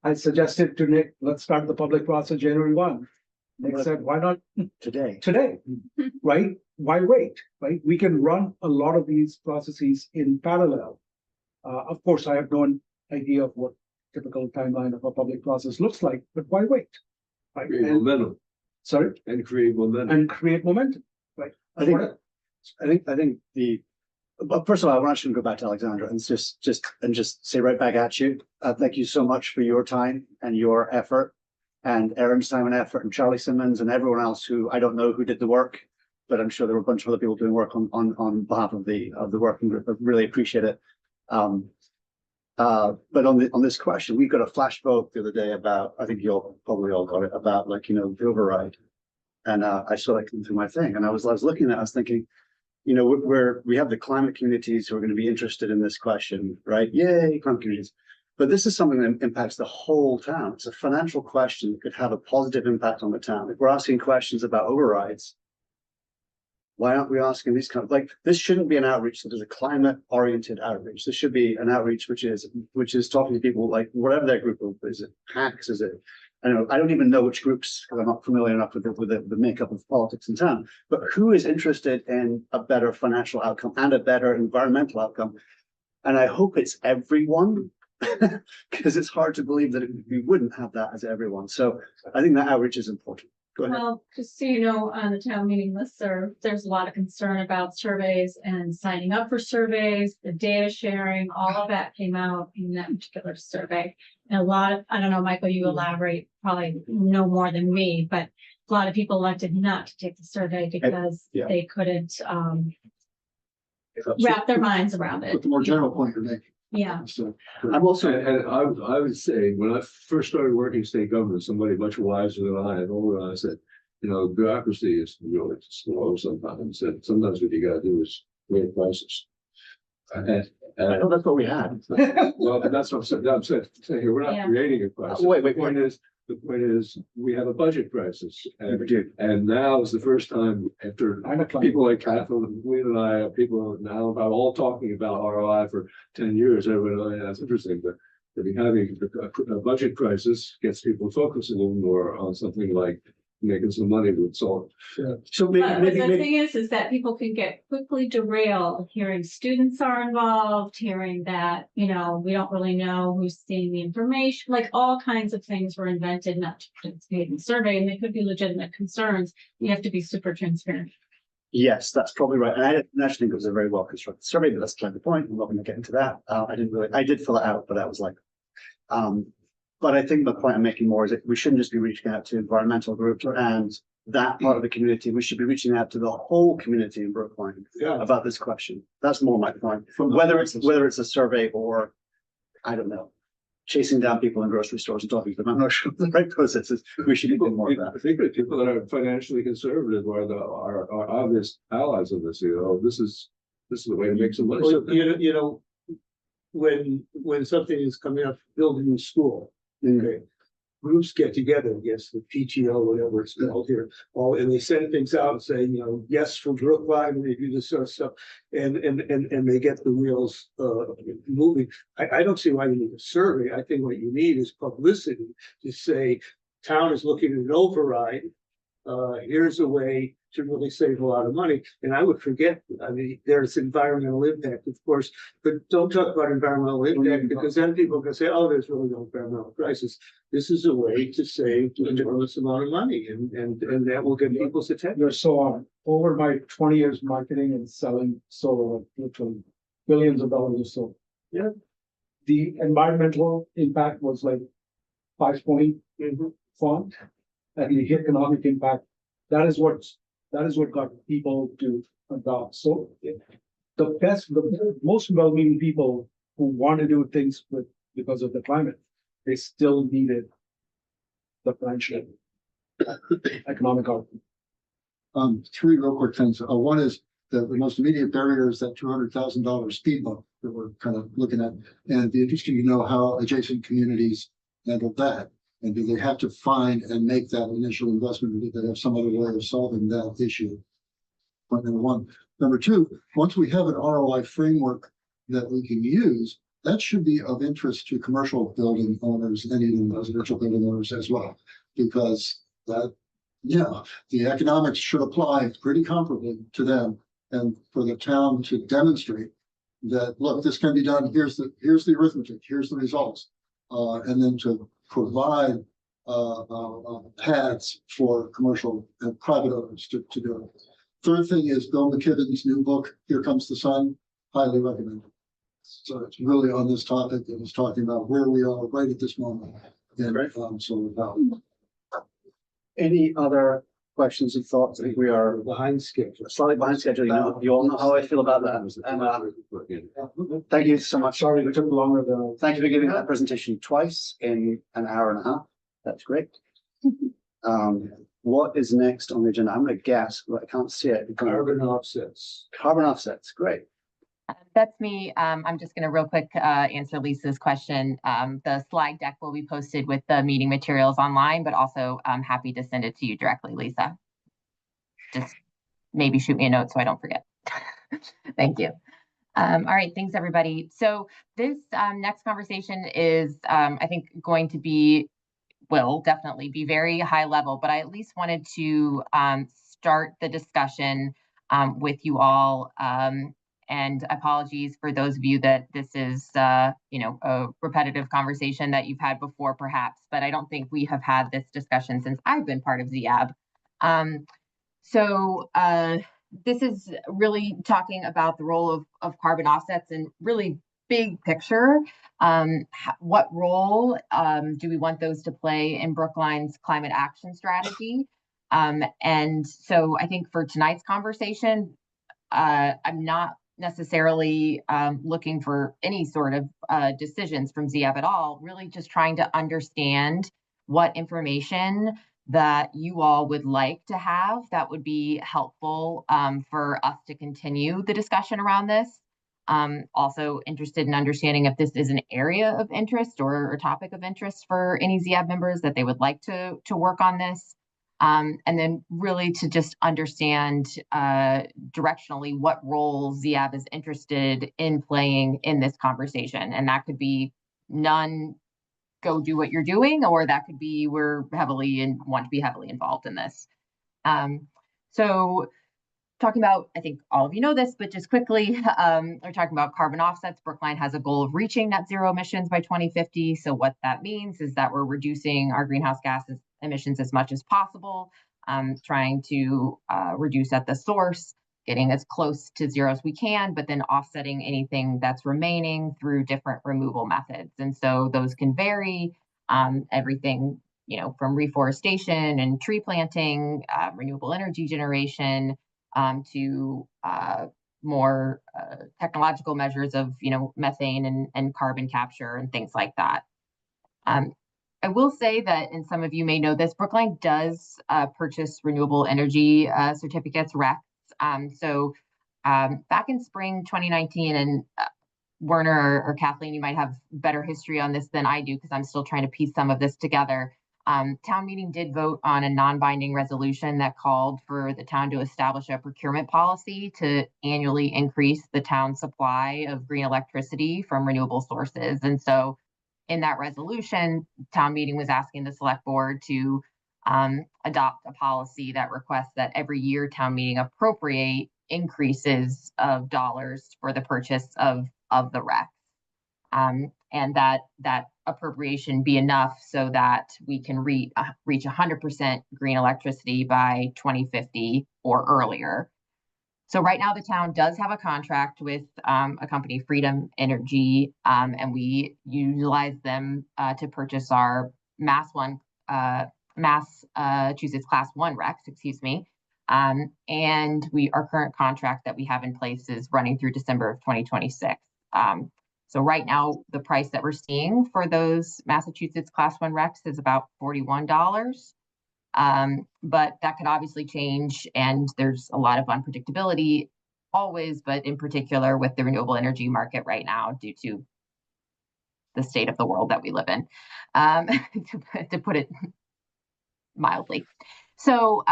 I suggested to Nick, let's start the public process January 1. Nick said, why not Today. right? Why wait, right? We can run a lot of these processes in parallel. Of course, I have no idea of what typical timeline of a public process looks like, but why wait? Right? Create momentum. Sorry? And create momentum. And create momentum, right? I think but first of all, I want to go back to Alexandra and just say right back at you. Thank you so much for your time and your effort, and Erin's time and effort, and Charlie Simmons and everyone else who I don't know who did the work, but I'm sure there were a bunch of other people doing work on behalf of the working group. I really appreciate it. But on this question, we got a flash vote the other day about, I think you'll probably all got it, about the override. And I saw that come through my thing, and I was looking at it, I was thinking, we have the climate communities who are going to be interested in this question, right? Yay, climate communities. But this is something that impacts the whole town. It's a financial question that could have a positive impact on the town. If we're asking questions about overrides, why aren't we asking these this shouldn't be an outreach that is a climate oriented outreach. This should be an outreach which is talking to people like whatever their group is. It PACs, is it? I don't even know which groups, because I'm not familiar enough with the makeup of politics in town, but who is interested in a better financial outcome and a better environmental outcome? And I hope it's everyone, because it's hard to believe that we wouldn't have that as everyone. So I think that outreach is important. Go ahead. Well, just so you know, on the town meeting listserv, there's a lot of concern about surveys and signing up for surveys, the data sharing, all of that came out in that particular survey. And I don't know, Michael, you elaborate probably no more than me, but a lot of people elected not to take the survey because they couldn't wrap their minds around it. But the more general point you're making. Yeah. So, I'm also, And I would say, when I first started working state government, somebody much wiser than I and older than I said, bureaucracy is really slow sometimes. And sometimes what you gotta do is raise prices. And I know that's what we had. well, that's what I'm saying here, we're not Yeah. creating a crisis. Wait. The point is, we have a budget crisis. We do. And now is the first time after people like Catherine and Lean and I, people now about all talking about ROI for 10 years. Everybody, that's interesting, but having a budget crisis gets people focusing a little more on something like making some money with solar. So But the thing is that people can get quickly derailed hearing students are involved, hearing that, we don't really know who's seeing the information, like all kinds of things were invented not to participate in the survey, and they could be legitimate concerns. You have to be super transparent. Yes, that's probably right. And I didn't actually think it was a very well constructed survey, but that's kind of the point. I'm not going to get into that. I did fill it out, but I was like, but I think the point I'm making more is that we shouldn't just be reaching out to environmental groups and that part of the community. We should be reaching out to the whole community in Brookline about this question. That's more my point. Whether it's a survey or I don't know. chasing down people in grocery stores and talking to them. I'm not sure the right process is. We should be doing more of that. I think the people that are financially conservative are obvious allies of this, this is the way to make some money. Well, you know, when something is coming up, build a new school, okay? Groups get together, yes, the PTO, whatever it's called here, and they send things out and say, yes, from Brookline, and they do this sort of stuff, and they get the wheels moving. I don't see why you need a survey. I think what you need is publicity to say, town is looking at an override. Here's a way to really save a lot of money. And I would forget, there's environmental impact, of course, but don't talk about environmental impact because then people can say, oh, there's really no environmental crisis. This is a way to save an enormous amount of money and that will get people's attention. So over my 20 years marketing and selling solar, literally billions of dollars of solar. Yeah. The environmental impact was like 5 point font, and the economic impact, that is what got people to adopt. So the most well-meaning people who want to do things because of the climate, they still needed the financial economic outcome. 3 real quick things. One is the most immediate barrier is that $200,000 speed bump that we're kind of looking at. And it'd be interesting to know how adjacent communities handle that. And do they have to find and make that initial investment, or do they have some other way of solving that issue? Point number 1. Number 2, once we have an ROI framework that we can use, that should be of interest to commercial building owners and even residential building owners as well, because the economics should apply pretty comparably to them, and for the town to demonstrate that, look, this can be done. Here's the arithmetic. Here's the results, and then to provide paths for commercial and private owners to do it. Third thing is Bill McKibben's new book, Here Comes the Sun, highly recommended. So it's really on this topic. It was talking about where we are right at this moment. And so about. Any other questions and thoughts? I think we are Behind schedule. slightly behind schedule. You all know how I feel about that. Thank you so much. Sorry, it took longer than. Thank you for giving that presentation twice in an hour and a half. That's great. What is next on the agenda? I'm going to guess, but I can't see it. Carbon offsets. Carbon offsets. Great. That's me. I'm just going to real quick answer Lisa's question. The slide deck will be posted with the meeting materials online, but also I'm happy to send it to you directly, Lisa. Just maybe shoot me a note so I don't forget. Thank you. All right, thanks everybody. So this next conversation is, I think, going to be, will definitely be very high level, but I at least wanted to start the discussion with you all. And apologies for those of you that this is, a repetitive conversation that you've had before, perhaps, but I don't think we have had this discussion since I've been part of ZIAB. So this is really talking about the role of carbon offsets and really big picture. What role do we want those to play in Brookline's climate action strategy? And so I think for tonight's conversation, I'm not necessarily looking for any sort of decisions from ZIAB at all, really just trying to understand what information that you all would like to have that would be helpful for us to continue the discussion around this. Also interested in understanding if this is an area of interest or a topic of interest for any ZIAB members that they would like to work on this. And then really to just understand directionally what role ZIAB is interested in playing in this conversation. And that could be none, go do what you're doing, or that could be we're heavily and want to be heavily involved in this. So talking about, I think all of you know this, but just quickly, we're talking about carbon offsets. Brookline has a goal of reaching net zero emissions by 2050. So what that means is that we're reducing our greenhouse gas emissions as much as possible, trying to reduce at the source, getting as close to zero as we can, but then offsetting anything that's remaining through different removal methods. And so those can vary, everything, from reforestation and tree planting, renewable energy generation, to more technological measures of, methane and carbon capture and things like that. I will say that, and some of you may know this, Brookline does purchase renewable energy certificates, RECs. Back in spring 2019, and Werner or Kathleen, you might have better history on this than I do because I'm still trying to piece some of this together. Town meeting did vote on a non-binding resolution that called for the town to establish a procurement policy to annually increase the town's supply of green electricity from renewable sources. And so in that resolution, town meeting was asking the select board to adopt a policy that requests that every year town meeting appropriate increases of dollars for the purchase of the REC. And that appropriation be enough so that we can reach 100% green electricity by 2050 or earlier. So right now the town does have a contract with a company, Freedom Energy, and we utilize them to purchase our Massachusetts Class 1 RECs, excuse me. And our current contract that we have in place is running through December of 2026. So right now, the price that we're seeing for those Massachusetts Class 1 RECs is about $41. But that could obviously change, and there's a lot of unpredictability always, but in particular with the renewable energy market right now due to the state of the world that we live in, to put it mildly. So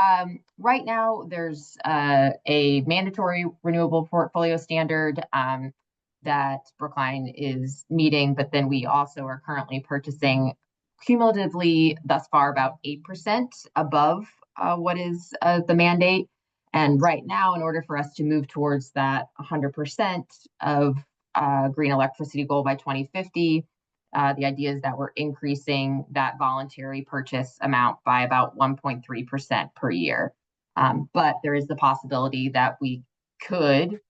right now there's a mandatory renewable portfolio standard that Brookline is meeting, but then we also are currently purchasing cumulatively thus far about 8% above what is the mandate. And right now, in order for us to move towards that 100% of green electricity goal by 2050, the idea is that we're increasing that voluntary purchase amount by about 1.3% per year. But there is the possibility that we could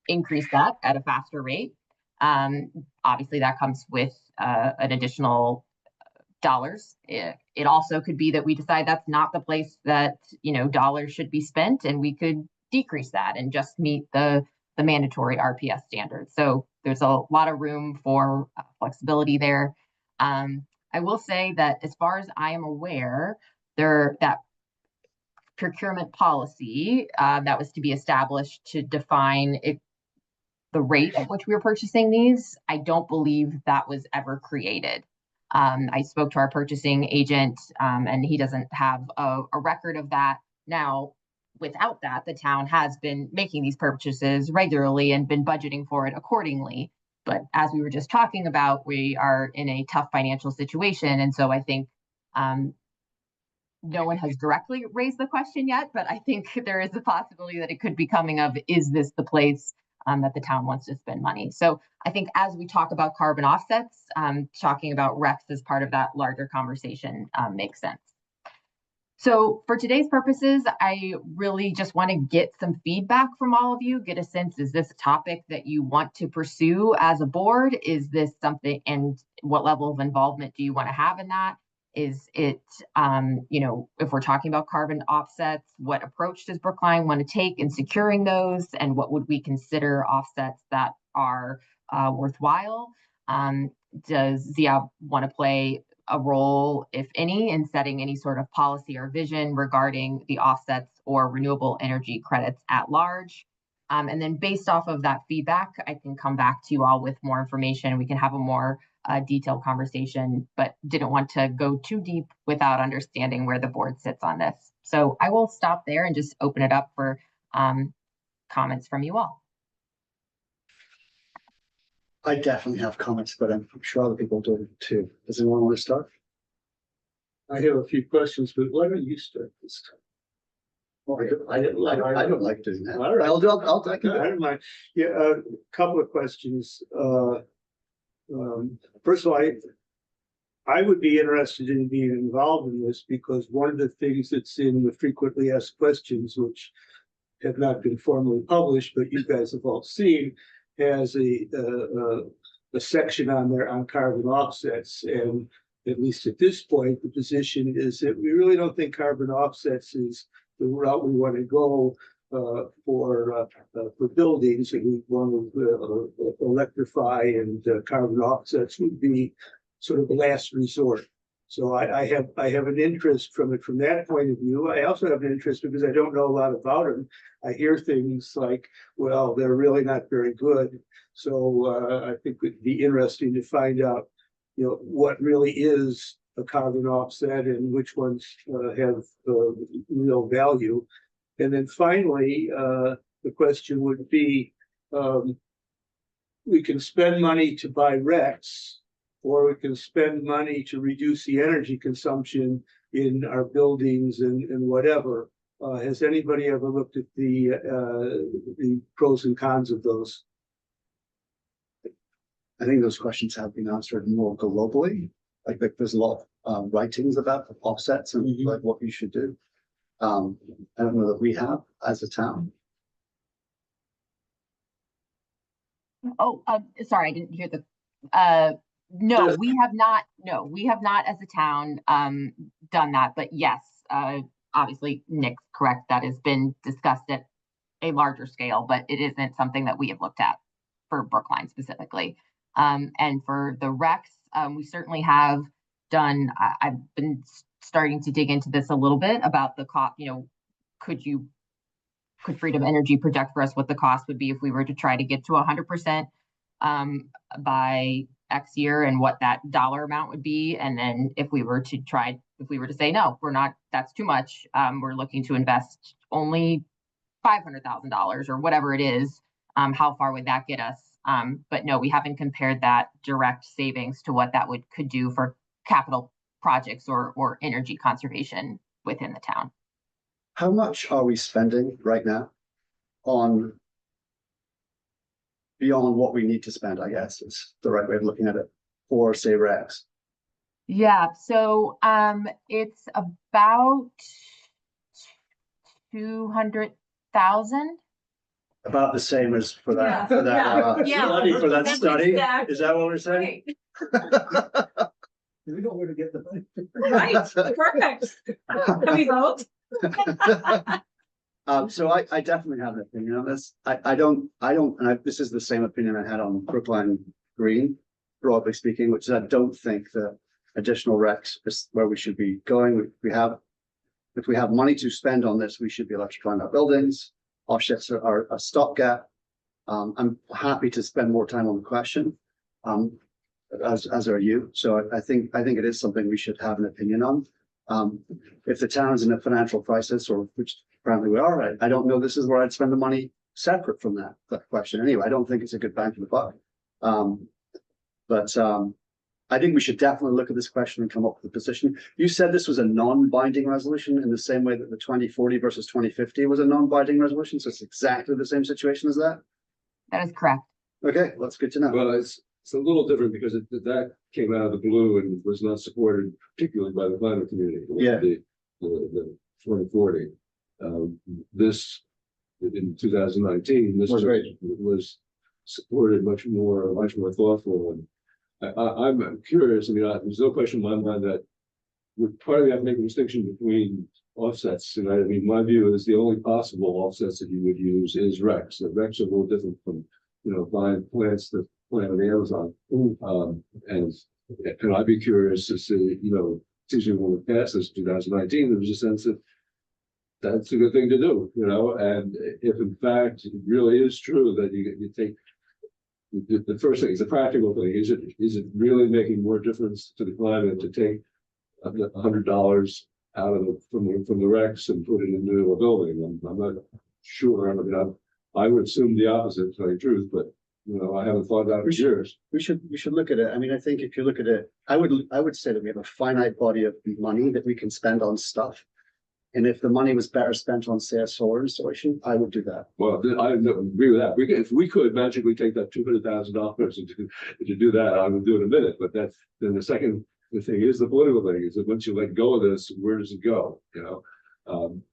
increase that at a faster rate. Obviously, that comes with an additional dollars. It also could be that we decide that's not the place that dollars should be spent, and we could decrease that and just meet the mandatory RPS standards. So there's a lot of room for flexibility there. I will say that as far as I am aware, that procurement policy that was to be established to define the rate at which we were purchasing these, I don't believe that was ever created. I spoke to our purchasing agent, and he doesn't have a record of that. Now, without that, the town has been making these purchases regularly and been budgeting for it accordingly. But as we were just talking about, we are in a tough financial situation. And so I think no one has directly raised the question yet, but I think there is a possibility that it could be coming of, is this the place that the town wants to spend money? So I think as we talk about carbon offsets, talking about RECs as part of that larger conversation makes sense. So for today's purposes, I really just want to get some feedback from all of you, get a sense, is this a topic that you want to pursue as a board? Is this something, and what level of involvement do you want to have in that? Is it, if we're talking about carbon offsets, what approach does Brookline want to take in securing those? And what would we consider offsets that are worthwhile? Does ZIA want to play a role, if any, in setting any sort of policy or vision regarding the offsets or renewable energy credits at large? And then based off of that feedback, I can come back to you all with more information. We can have a more detailed conversation, but didn't want to go too deep without understanding where the board sits on this. So I will stop there and just open it up for comments from you all. I definitely have comments, but I'm sure other people do too. Does anyone want to start? I have a few questions, but why don't you start this time? I don't like doing that. All right. I'll take I it. don't mind. Yeah, a couple of questions. First of all, I would be interested in being involved in this because one of the things that's in the frequently asked questions, which have not been formally published, but you guys have all seen, has a section on there on carbon offsets. And at least at this point, the position is that we really don't think carbon offsets is the route we want to go for buildings, and we want to electrify, and carbon offsets would be sort of last resort. So I have an interest from it from that point of view. I also have an interest because I don't know a lot about them. I hear things like, well, they're really not very good. So I think it'd be interesting to find out, what really is a carbon offset and which ones have real value. And then finally, the question would be, we can spend money to buy RECs, or we can spend money to reduce the energy consumption in our buildings and whatever. Has anybody ever looked at the pros and cons of those? I think those questions have been answered more globally. Like there's a lot of writings about offsets and like what you should do. I don't know that we have as a town. Oh, sorry, I didn't hear the, no, we have not as a town, done that, but yes, obviously Nick's correct, that has been discussed at a larger scale, but it isn't something that we have looked at for Brookline specifically. And for the RECs, we certainly have done, I've been starting to dig into this a little bit about the cost, could Freedom Energy project for us what the cost would be if we were to try to get to 100% by X year and what that dollar amount would be. And then if we were to say, no, we're not, that's too much. We're looking to invest only $500,000 or whatever it is. How far would that get us? But no, we haven't compared that direct savings to what that could do for capital projects or energy conservation within the town. How much are we spending right now on beyond what we need to spend, I guess is the right way of looking at it, for say RECs? Yeah, so it's about 200,000. About the same as for that, Yeah. for that study. Is that what we're saying? We know where to get the money. Right, perfect. Can we vote? So I definitely have an opinion on this. I don't, and this is the same opinion I had on Brookline Green, broadly speaking, which is I don't think that additional RECs is where we should be going. If we have money to spend on this, we should be electrifying our buildings. Offsets are a stopgap. I'm happy to spend more time on the question, as are you. So I think it is something we should have an opinion on. If the town's in a financial crisis, or which apparently we are, I don't know this is where I'd spend the money separate from that question. Anyway, I don't think it's a good bang for the buck. But I think we should definitely look at this question and come up with a position. You said this was a non-binding resolution in the same way that the 2040 versus 2050 was a non-binding resolution. So it's exactly the same situation as that. That is correct. Okay, well, that's good to know. Well, it's a little different because that came out of the blue and was not supported particularly by the climate community. Yeah. The 2040. This in 2019, this was supported much more thoughtful. And I'm curious. I mean, there's no question in my mind that would partly have to make a distinction between offsets. And I mean, my view is the only possible offsets that you would use is RECs. The RECs are a little different from, buying plants that plant on the Amazon. And I'd be curious to see, teaching when we passed this in 2019, there was a sense that that's a good thing to do, and if in fact it really is true that you take the first thing is the practical thing. Is it really making more difference to the climate to take $100 out of from the RECs and put it into a building? I'm not sure. I mean, I would assume the opposite, to tell you the truth, but I haven't thought about it for years. We should look at it. I mean, I think if you look at it, I would say that we have a finite body of money that we can spend on stuff. And if the money was better spent on, say, a solar installation, I would do that. Well, I agree with that. If we could magically take that $200,000 and to do that, I would do it in a minute. But then the second thing is the political thing. Is that once you let go of this, where does it go?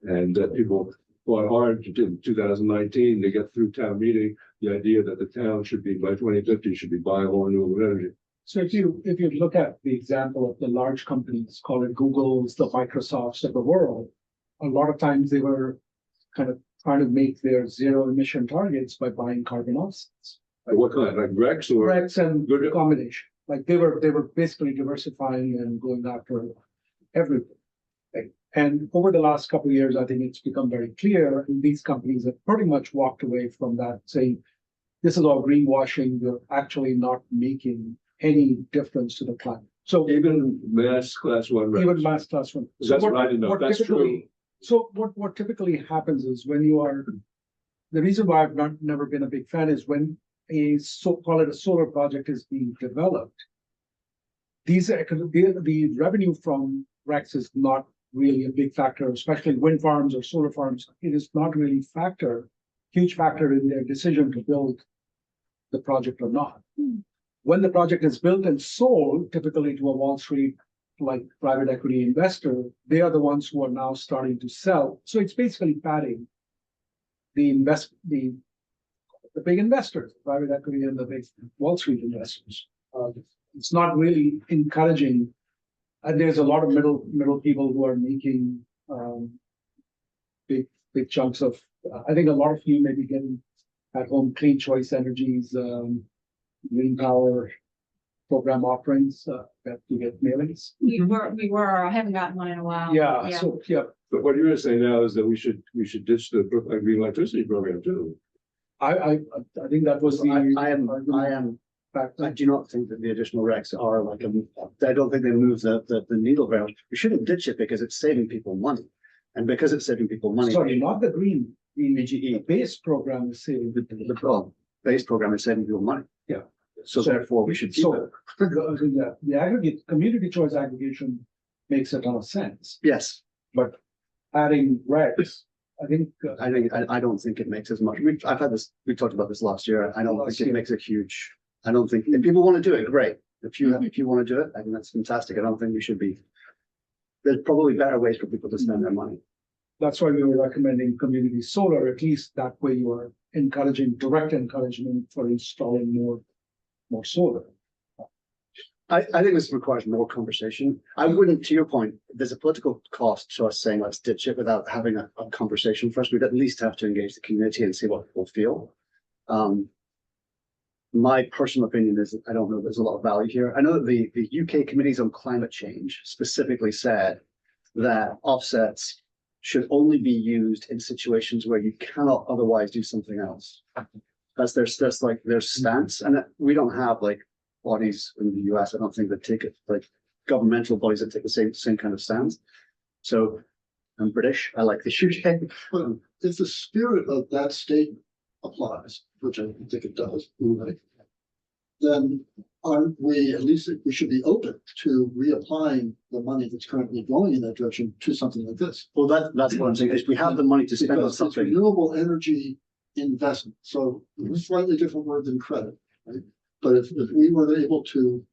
And that people fought hard in 2019 to get through town meeting the idea that the town should be by 2050 should be buying all renewable energy. So if you look at the example of the large companies, call it Google's, the Microsofts of the world, a lot of times they were kind of trying to make their zero emission targets by buying carbon offsets. What kind, like RECs or? RECs and good combination. like they were basically diversifying and going after everything. Right? And over the last couple of years, I think it's become very clear, and these companies have pretty much walked away from that, saying, this is all greenwashing, you're actually not making any difference to the climate. So Even mass class one. even reps. mass class one. That's what I didn't know. That's true. So what typically happens is when you are, the reason why I've never been a big fan is when call it a solar project is being developed. The revenue from RECs is not really a big factor, especially wind farms or solar farms. It is not really huge factor in their decision to build the project or not. When the project is built and sold, typically to a Wall Street like private equity investor, they are the ones who are now starting to sell. So it's basically padding the big investors, private equity and the big Wall Street investors. It's not really encouraging. And there's a lot of middle people who are making big chunks of. I think a lot of you may be getting at home Clean Choice Energies, green power program offerings that you get mailings. We were, I haven't gotten one in a while. Yeah, so yeah, But what you're saying now is that we should ditch the Brookline Green Electricity Program too. I think that was the. I do not think that the additional RECs are like I don't think they move the needle very much. We shouldn't ditch it because it's saving people money. And because it's saving people money. Sorry, not the green, the BGE. base program is saving. The base program is saving people money. Yeah. So therefore we should keep So it. the aggregate, community choice aggregation makes a ton of sense, Yes, but adding RECs, I think. I don't think it makes as much. We talked about this last year. I don't Last think it year. makes a huge, I don't think, if people want to do it, great. If you want to do it, I think that's fantastic. I don't think we should be. There's probably better ways for people to spend their money. That's why we were recommending community solar, at least that way you are encouraging, direct encouragement for installing more solar. I think this requires more conversation. I wouldn't, to your point, there's a political cost to us saying, let's ditch it without having a conversation first. We'd at least have to engage the community and see what people feel. My personal opinion is, I don't know, there's a lot of value here. I know that the UK Committees on Climate Change specifically said that offsets should only be used in situations where you cannot otherwise do something else. That's their stance, and we don't have like bodies in the US. I don't think that take it like governmental bodies that take the same kind of stance. So I'm British. I like the UK. Well, if the spirit of that statement applies, which I think it does, right, then aren't we, at least we should be open to reapplying the money that's currently going in that direction to something like this. Well, that's what I'm saying. If we have the money to spend on Because it's something, renewable energy investment, so slightly different word than credit, right? But if we were able to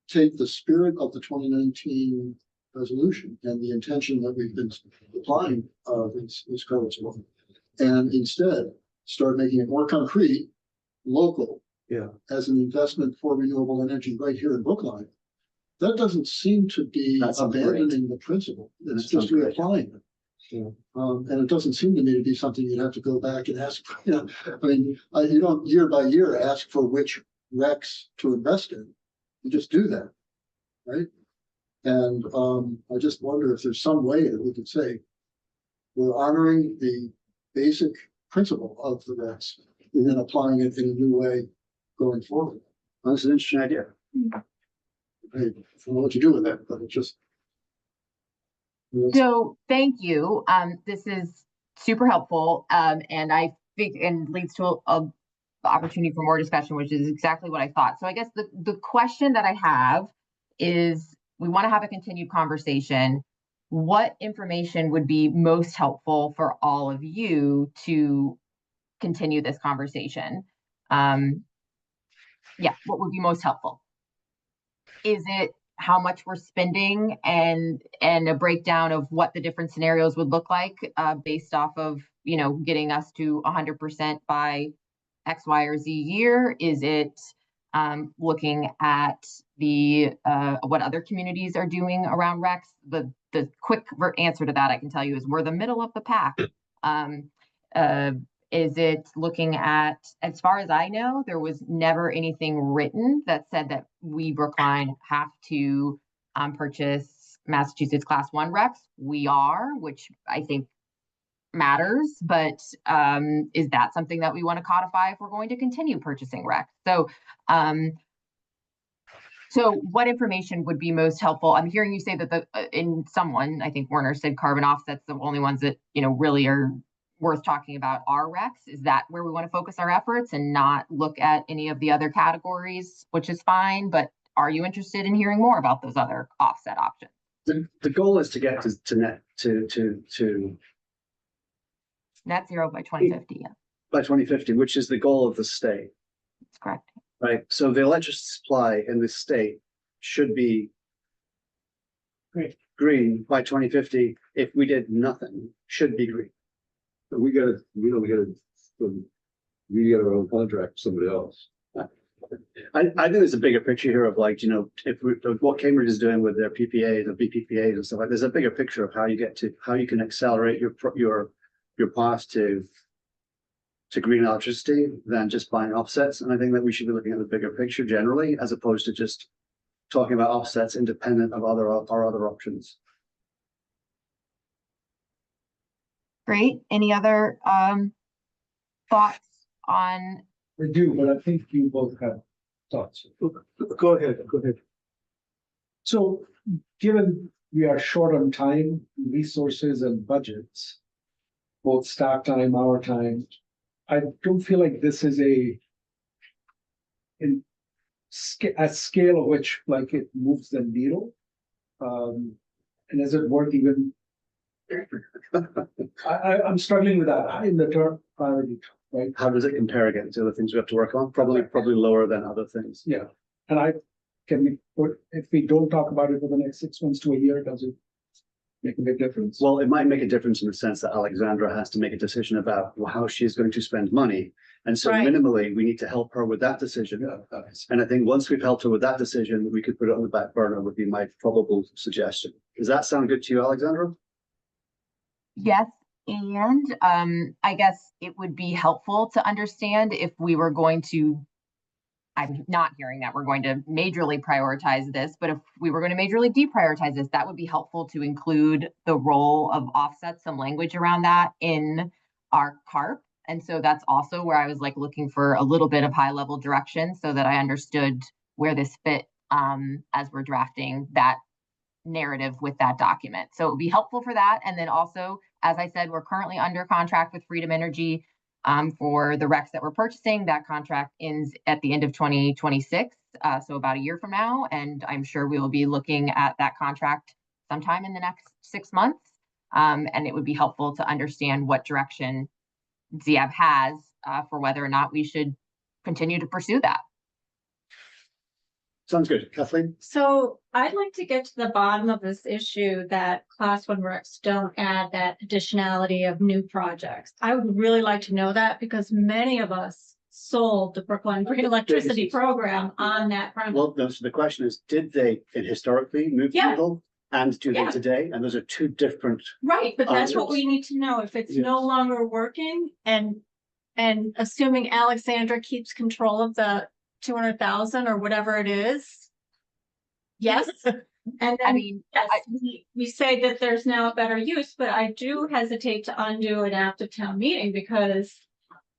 take the spirit of the 2019 resolution and the intention that we've been applying these credits for, and instead start making it more concrete, local, as an investment for renewable energy right here in Brookline, that doesn't seem to be That's abandoning the principle. It's That just sounds great. reapplying it. Yeah. And it doesn't seem to me to be something you'd have to go back and ask, I mean, you don't year by year ask for which RECs to invest in. You just do that, right? And I just wonder if there's some way that we could say, we're honoring the basic principle of the RECs and then applying it in a new way going forward. that's an interesting idea. I don't know what you do with that, but it's just. So thank you. This is super helpful. And I think and leads to a opportunity for more discussion, which is exactly what I thought. So I guess the question that I have is, we want to have a continued conversation. What information would be most helpful for all of you to continue this conversation? What would be most helpful? Is it how much we're spending and a breakdown of what the different scenarios would look like based off of, getting us to 100% by X, Y, or Z year? Is it looking at the what other communities are doing around RECs? The quick answer to that I can tell you is we're the middle of the pack. Is it looking at, as far as I know, there was never anything written that said that we Brookline have to purchase Massachusetts Class 1 recs. We are, which I think matters, but is that something that we want to codify if we're going to continue purchasing recs? So what information would be most helpful? I'm hearing you say that I think Werner said carbon offsets, the only ones that, really are worth talking about are recs. Is that where we want to focus our efforts and not look at any of the other categories, which is fine, but are you interested in hearing more about those other offset options? The goal is to get to net to Net zero by 2050, yeah, by 2050, which is the goal of the state, that's correct. right? So the electricity supply in the state should be green by 2050. If we did nothing, should be green. But we gotta our own contract with somebody else. I think there's a bigger picture here of like, if what Cambridge is doing with their PPAs and BPPAs and stuff like, there's a bigger picture of how you can accelerate your path to green electricity than just buying offsets. And I think that we should be looking at the bigger picture generally, as opposed to just talking about offsets independent of our other options. Great. Any other thoughts on? I do, but I think you both have thoughts. Go ahead, go ahead. So given we are short on time, resources and budgets, both staff time, our time, I don't feel like this is a scale of which like it moves the needle. And is it worth even? I'm struggling with that in the term priority, right? How does it compare against the other things we have to work on? Probably lower than other things. Yeah, and if we don't talk about it for the next 6 months to a year, does it make a big difference? Well, it might make a difference in the sense that Alexandra has to make a decision about how she's going to spend money. And so Right. minimally, we need to help her with that decision. Yeah, And I think once we've helped her with that decision, we could put it on the back burner would be my probable suggestion. Does that sound good to you, Alexandra? Yes, and I guess it would be helpful to understand if we were going to, I'm not hearing that we're going to majorly prioritize this, but if we were going to majorly deprioritize this, that would be helpful to include the role of offset, some language around that in our CARP. And so that's also where I was like looking for a little bit of high level direction so that I understood where this fit as we're drafting that narrative with that document. So it would be helpful for that. And then also, as I said, we're currently under contract with Freedom Energy for the RECs that we're purchasing. That contract ends at the end of 2026, so about a year from now. And I'm sure we will be looking at that contract sometime in the next 6 months. And it would be helpful to understand what direction ZEAB has for whether or not we should continue to pursue that. Sounds good. Kathleen? So I'd like to get to the bottom of this issue that Class 1 recs don't add that additionality of new projects. I would really like to know that because many of us sold the Brookline Green Electricity Program on that premise. Well, no, so the question is, did they historically move the Yeah. needle? And do they Yeah. today? And those are two different. Right, but that's what we Yes. need to know. If it's Yes. no longer working and assuming Alexandra keeps control of the 200,000 or whatever it is. Yes, and I then, mean, yes, we say that there's now a better use, but I do hesitate to undo an act of town meeting because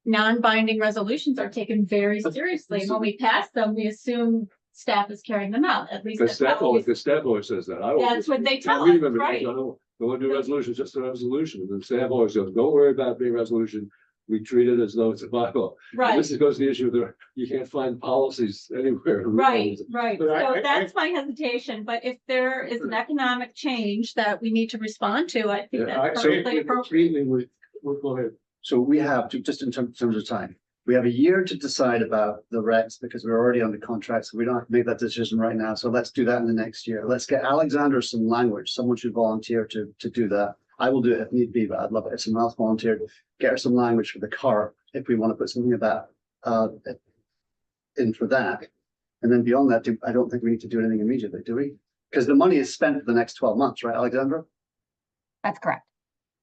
non-binding resolutions are taken very seriously. When we pass them, we assume staff is carrying them out, at least. The that's how we- staff always says that. I always- That's what they tell We us, remember, right. Don't do a resolution, just a resolution. And the staff always goes, don't worry about being a resolution. We treat it as though it's a bylaw. Right. This goes to the issue of you can't find policies anywhere. Right, right. But So I- that's my hesitation, but if there is an economic change that we need to respond to, I think Yeah, that's perfectly appropriate. Go ahead. So we have to, just in terms of time, we have a year to decide about the recs because we're already under contract, so we don't have to make that decision right now. So let's do that in the next year. Let's get Alexandra some language. Someone should volunteer to do that. I will do it if need be, but I'd love it if someone else volunteered. Get her some language for the CARP if we want to put something about in for that. And then beyond that, I don't think we need to do anything immediately, do we? Because the money is spent for the next 12 months, right, Alexandra? That's correct.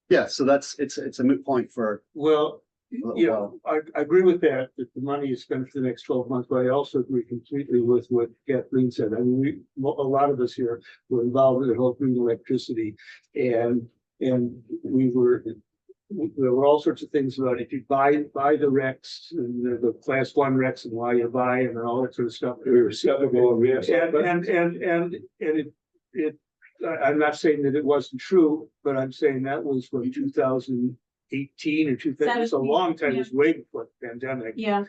Yeah, so it's a moot point for. Well, little Yeah, while. I agree with that the money is spent for the next 12 months, but I also agree completely with what Kathleen said. I mean, a lot of us here were involved in the whole green electricity and there were all sorts of things about if you buy the RECs and the class 1 RECs and why you buy them and all that sort of stuff. We were skeptical and we have. I'm not saying that it wasn't true, but I'm saying that was from 2018 or 2000. It's a long time. It was way before the pandemic. Yeah,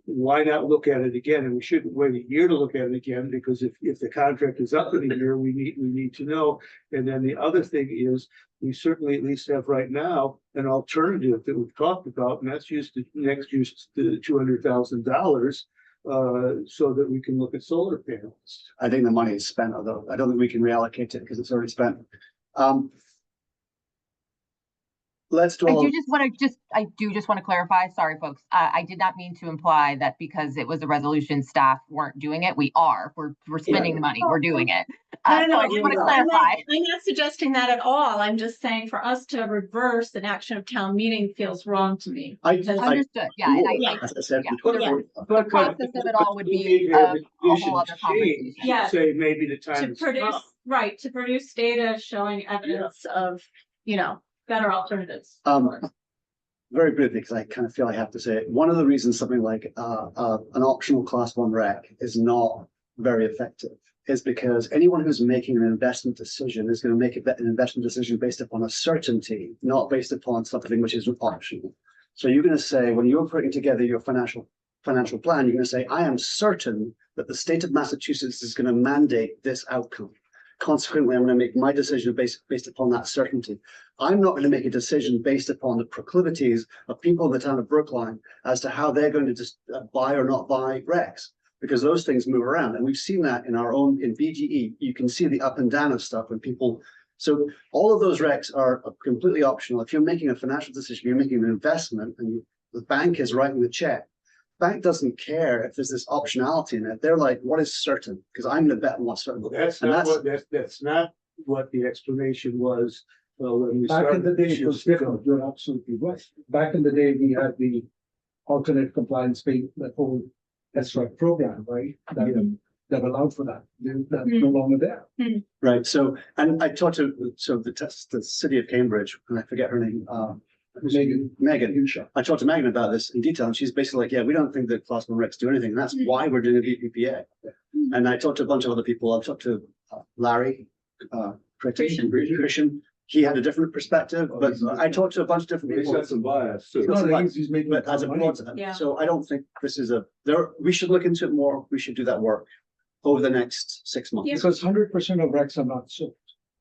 Why not look at it again? And we shouldn't wait a year to look at it again, because if the contract is up in a year, we need to know. And then the other thing is, we certainly at least have right now an alternative that we've talked about, and that's use the $200,000 so that we can look at solar panels. I think the money is spent, although I don't think we can reallocate it because it's already spent. Let's do. I do just want to clarify, sorry, folks. I did not mean to imply that because it was a resolution, staff weren't doing it. We're spending the money, we're doing it. So I just want to clarify. I'm not suggesting that at all. I'm just saying for us to reverse an action of town meeting feels wrong to me. Understood, yeah, and I, As I said, yeah. The process of it all would be a whole other conversation. Yeah. Say maybe the time To is produce, up. right, to produce data showing evidence of, better alternatives. Very briefly, because I kind of feel I have to say it. One of the reasons something like an optional class 1 REC is not very effective is because anyone who's making an investment decision is going to make an investment decision based upon a certainty, not based upon something which is optional. So you're going to say, when you're putting together your financial plan, you're going to say, I am certain that the state of Massachusetts is going to mandate this outcome. Consequently, I'm going to make my decision based upon that certainty. I'm not going to make a decision based upon the proclivities of people in the town of Brookline as to how they're going to just buy or not buy RECs, because those things move around. And we've seen that in BGE. You can see the up and down of stuff when people. So all of those RECs are completely optional. If you're making a financial decision, you're making an investment, and the bank is writing the check. Bank doesn't care if there's this optionality in it. They're like, what is certain? Because I'm going to bet on what's certain. That's not what the explanation was when we Back in the started. day, it was different. You're absolutely right. Back in the day, we had the alternate compliance pay, the whole SREC program, right? That allowed for that. That's no longer there. Right. So, and I talked to the city of Cambridge, and I forget her name. Megan. I talked to Megan about this in detail, and she's basically like, yeah, we don't think that class 1 RECs do anything. And that's why we're doing a VPPA. And I talked to a bunch of other people. I've talked to Larry, Christian. He had a different perspective, but I talked to a bunch of different He's people. got some bias too. No, he's making But as a broad, Yeah. so I don't think this is we should look into it more. We should do that work over the next 6 months. Yeah. Because 100% of RECs are not sold.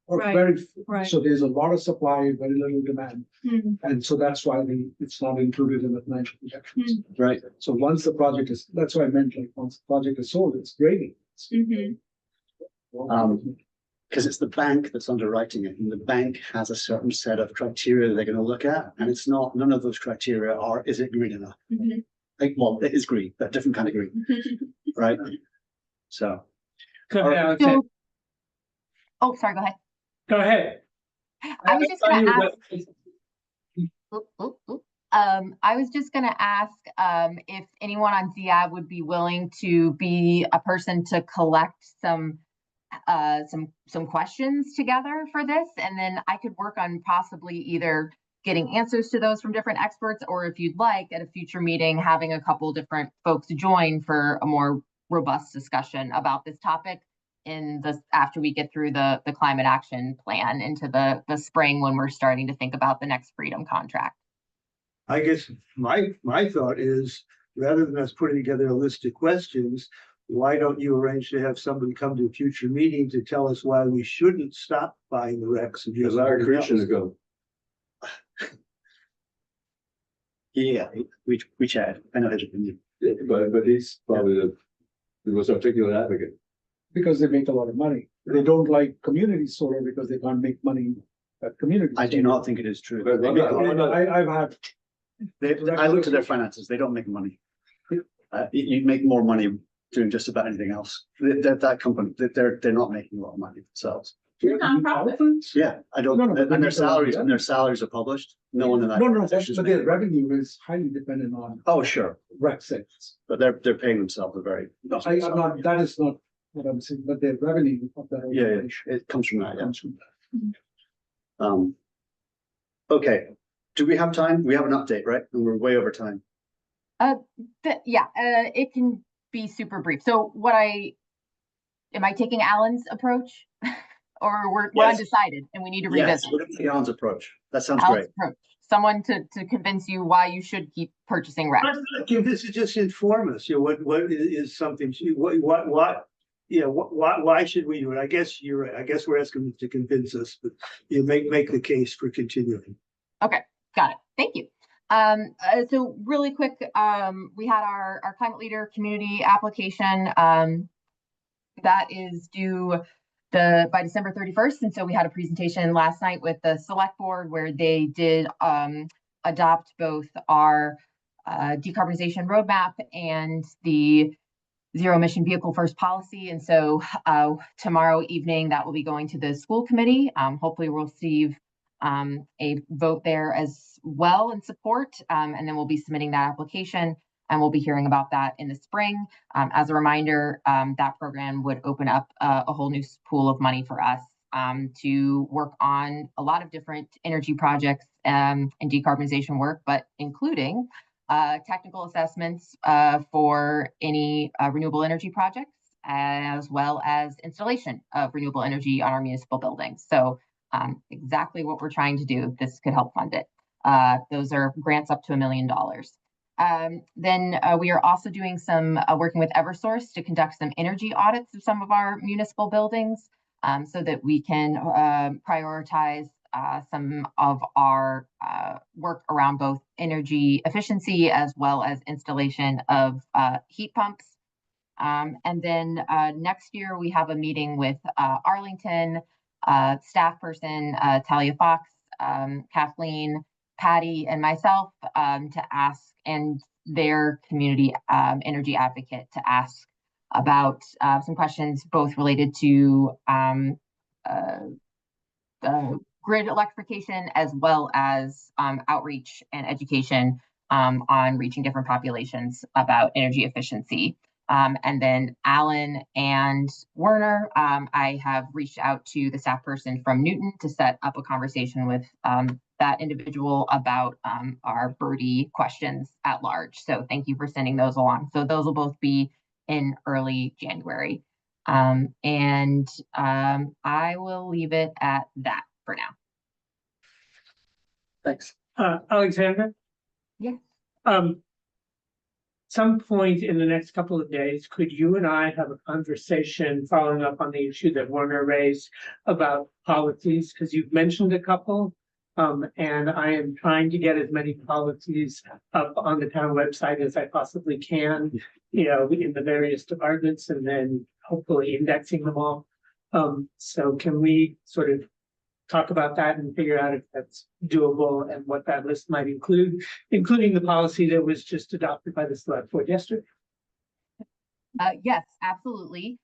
Or Right, very, right. so there's a lot of supply, very little demand. Mhm. And so that's why it's not included in the financial projections. Right. So once the project is, that's why I meant, like, once the project is sold, it's grading. Mhm. Because it's the bank that's underwriting it, and the bank has a certain set of criteria they're going to look at, and it's not, none of those criteria are, is it green enough? Mhm. Like, well, it is green, but different kind of green, right? So, Go ahead. So- Oh, sorry, go ahead. Go ahead. I was just gonna ask. I was just gonna ask if anyone on ZIAB would be willing to be a person to collect some questions together for this, and then I could work on possibly either getting answers to those from different experts, or if you'd like, at a future meeting, having a couple different folks join for a more robust discussion about this topic after we get through the climate action plan into the spring, when we're starting to think about the next freedom contract. I guess my thought is, rather than us putting together a list of questions, why don't you arrange to have somebody come to a future meeting to tell us why we shouldn't stop buying the RECs? And Because our Christian is going. yeah, we chatted. I know his opinion. But he's probably the most articulate advocate. Because they make a lot of money. They don't like community solar because they can't make money at community. I do not think it is true. But I've had. I looked at their finances. They don't make money. You make more money doing just about anything else. That company, they're not making a lot of money themselves. You're nonprofit. Yeah, I don't, No, no, and their but- salaries, and their salaries are published. No one in that. No, no, position is but their making- revenue is highly dependent on Oh, sure, rec sales. but they're paying themselves a very. No, I'm not, that is not what I'm saying, but their revenue of that Yeah, organization it comes from that, yeah. comes from Okay, do we have time? We have an update, right? And we're way over time. It can be super brief. So am I taking Alan's approach? Or we're Yes. undecided and we need to Yes, revisit we're gonna take Alan's approach. That sounds Alan's great. approach? Someone to convince you why you should keep purchasing rec. This is just inform us, you know, what is something, why should we do it? I guess you're right. I guess we're asking them to convince us, but you make the case for continuing. Okay, got it. Thank you. So really quick, we had our climate leader community application that is due by December 31st. And so we had a presentation last night with the select board where they did adopt both our decarbonization roadmap and the zero emission vehicle first policy. And so tomorrow evening that will be going to the school committee. Hopefully we'll receive a vote there as well in support. And then we'll be submitting that application and we'll be hearing about that in the spring. As a reminder, that program would open up a whole new pool of money for us to work on a lot of different energy projects and decarbonization work, but including technical assessments for any renewable energy projects, as well as installation of renewable energy on our municipal buildings. So exactly what we're trying to do. This could help fund it. Those are grants up to $1 million. Then we are also doing some working with Eversource to conduct some energy audits of some of our municipal buildings so that we can prioritize some of our work around both energy efficiency as well as installation of heat pumps. And then next year we have a meeting with Arlington staff person, Talia Fox, Kathleen, Patty, and myself to ask, and their community energy advocate to ask about some questions both related to grid electrification as well as outreach and education on reaching different populations about energy efficiency. And then Alan and Werner, I have reached out to the staff person from Newton to set up a conversation with that individual about our birdie questions at large. So thank you for sending those along. So those will both be in early January. I will leave it at that for now. Thanks. Alexandra? Yes. Some point in the next couple of days, could you and I have a conversation following up on the issue that Werner raised about policies? Because you've mentioned a couple. And I am trying to get as many policies up on the town website as I possibly can, you know, in the various departments, and then hopefully indexing them all. So can we sort of talk about that and figure out if that's doable and what that list might include, including the policy that was just adopted by the select board yesterday? Yes, absolutely.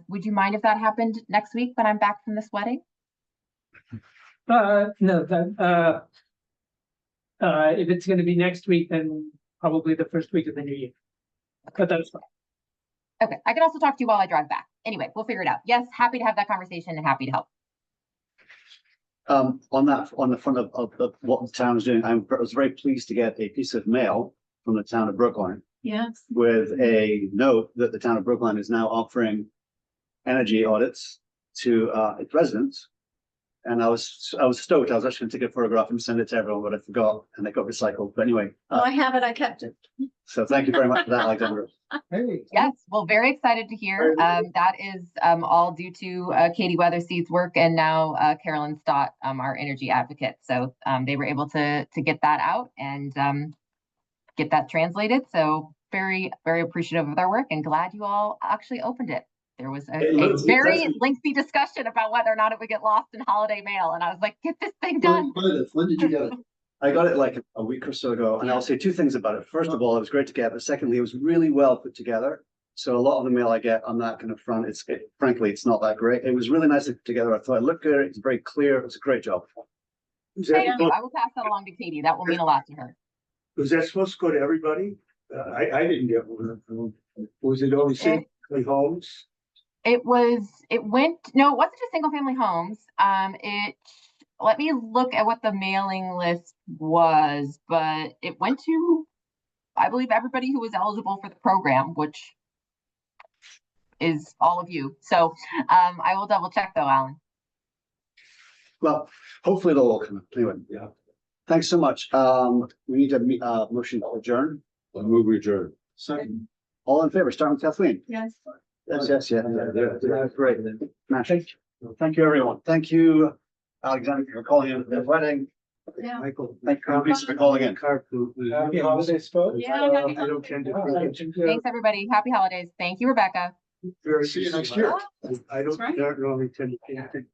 Would you mind if that happened next week when I'm back from this wedding? No, that, if it's gonna be next week, then probably the first week of the new year. But that's fine. Okay, I can also talk to you while I drive back. Anyway, we'll figure it out. Yes, happy to have that conversation and happy to help. On the front of what the town is doing, I was very pleased to get a piece of mail from the town of Brookline Yes. with a note that the town of Brookline is now offering energy audits to its residents. And I was stoked. I was actually gonna take a photograph and send it to everyone, but I forgot and it got recycled. But anyway, Oh, I have it. I kept it. so thank you very much for that, Alexandra. Hey. Yes, well, very excited to hear. That is all due to Katie Weatherseed's work and now Carolyn Stott, our energy advocate. So they were able to get that out and get that translated. So very, very appreciative of their work and glad you all actually opened it. There was a very lengthy discussion about whether or not it would get lost in holiday mail. And I was like, get this thing done. When did you get it? I got it like a week or so ago, and I'll say two things about it. First of all, it was great to get, but secondly, it was really well put together. So a lot of the mail I get on that kind of front, frankly, it's not that great. It was really nice to put together. I thought it looked good. It's very clear. It was a great job. Was that, Thank you. I will pass that along to Katie. That will mean a lot to her. was that supposed to go to everybody? I didn't get one. Was it only single homes? It went, no, it wasn't just single family homes. Let me look at what the mailing list was, but it went to, I believe, everybody who was eligible for the program, which is all of you. So I will double check though, Alan. Well, hopefully they'll all come up. Anyway, yeah. Thanks so much. We need a motion to adjourn. I move we adjourn. Second. All in favor, starting with Kathleen. Yes. Yes, yeah. Great. Nash. Thank you, everyone. Thank you, Alexander, for calling in the wedding. Yeah. Michael. Thank you, Lisa, for calling in. Happy holidays, folks. Yeah, happy I don't tend to. Thanks, everybody. Happy holidays. Thank you, Rebecca. Very. See you next year. I don't That's right. normally tend to.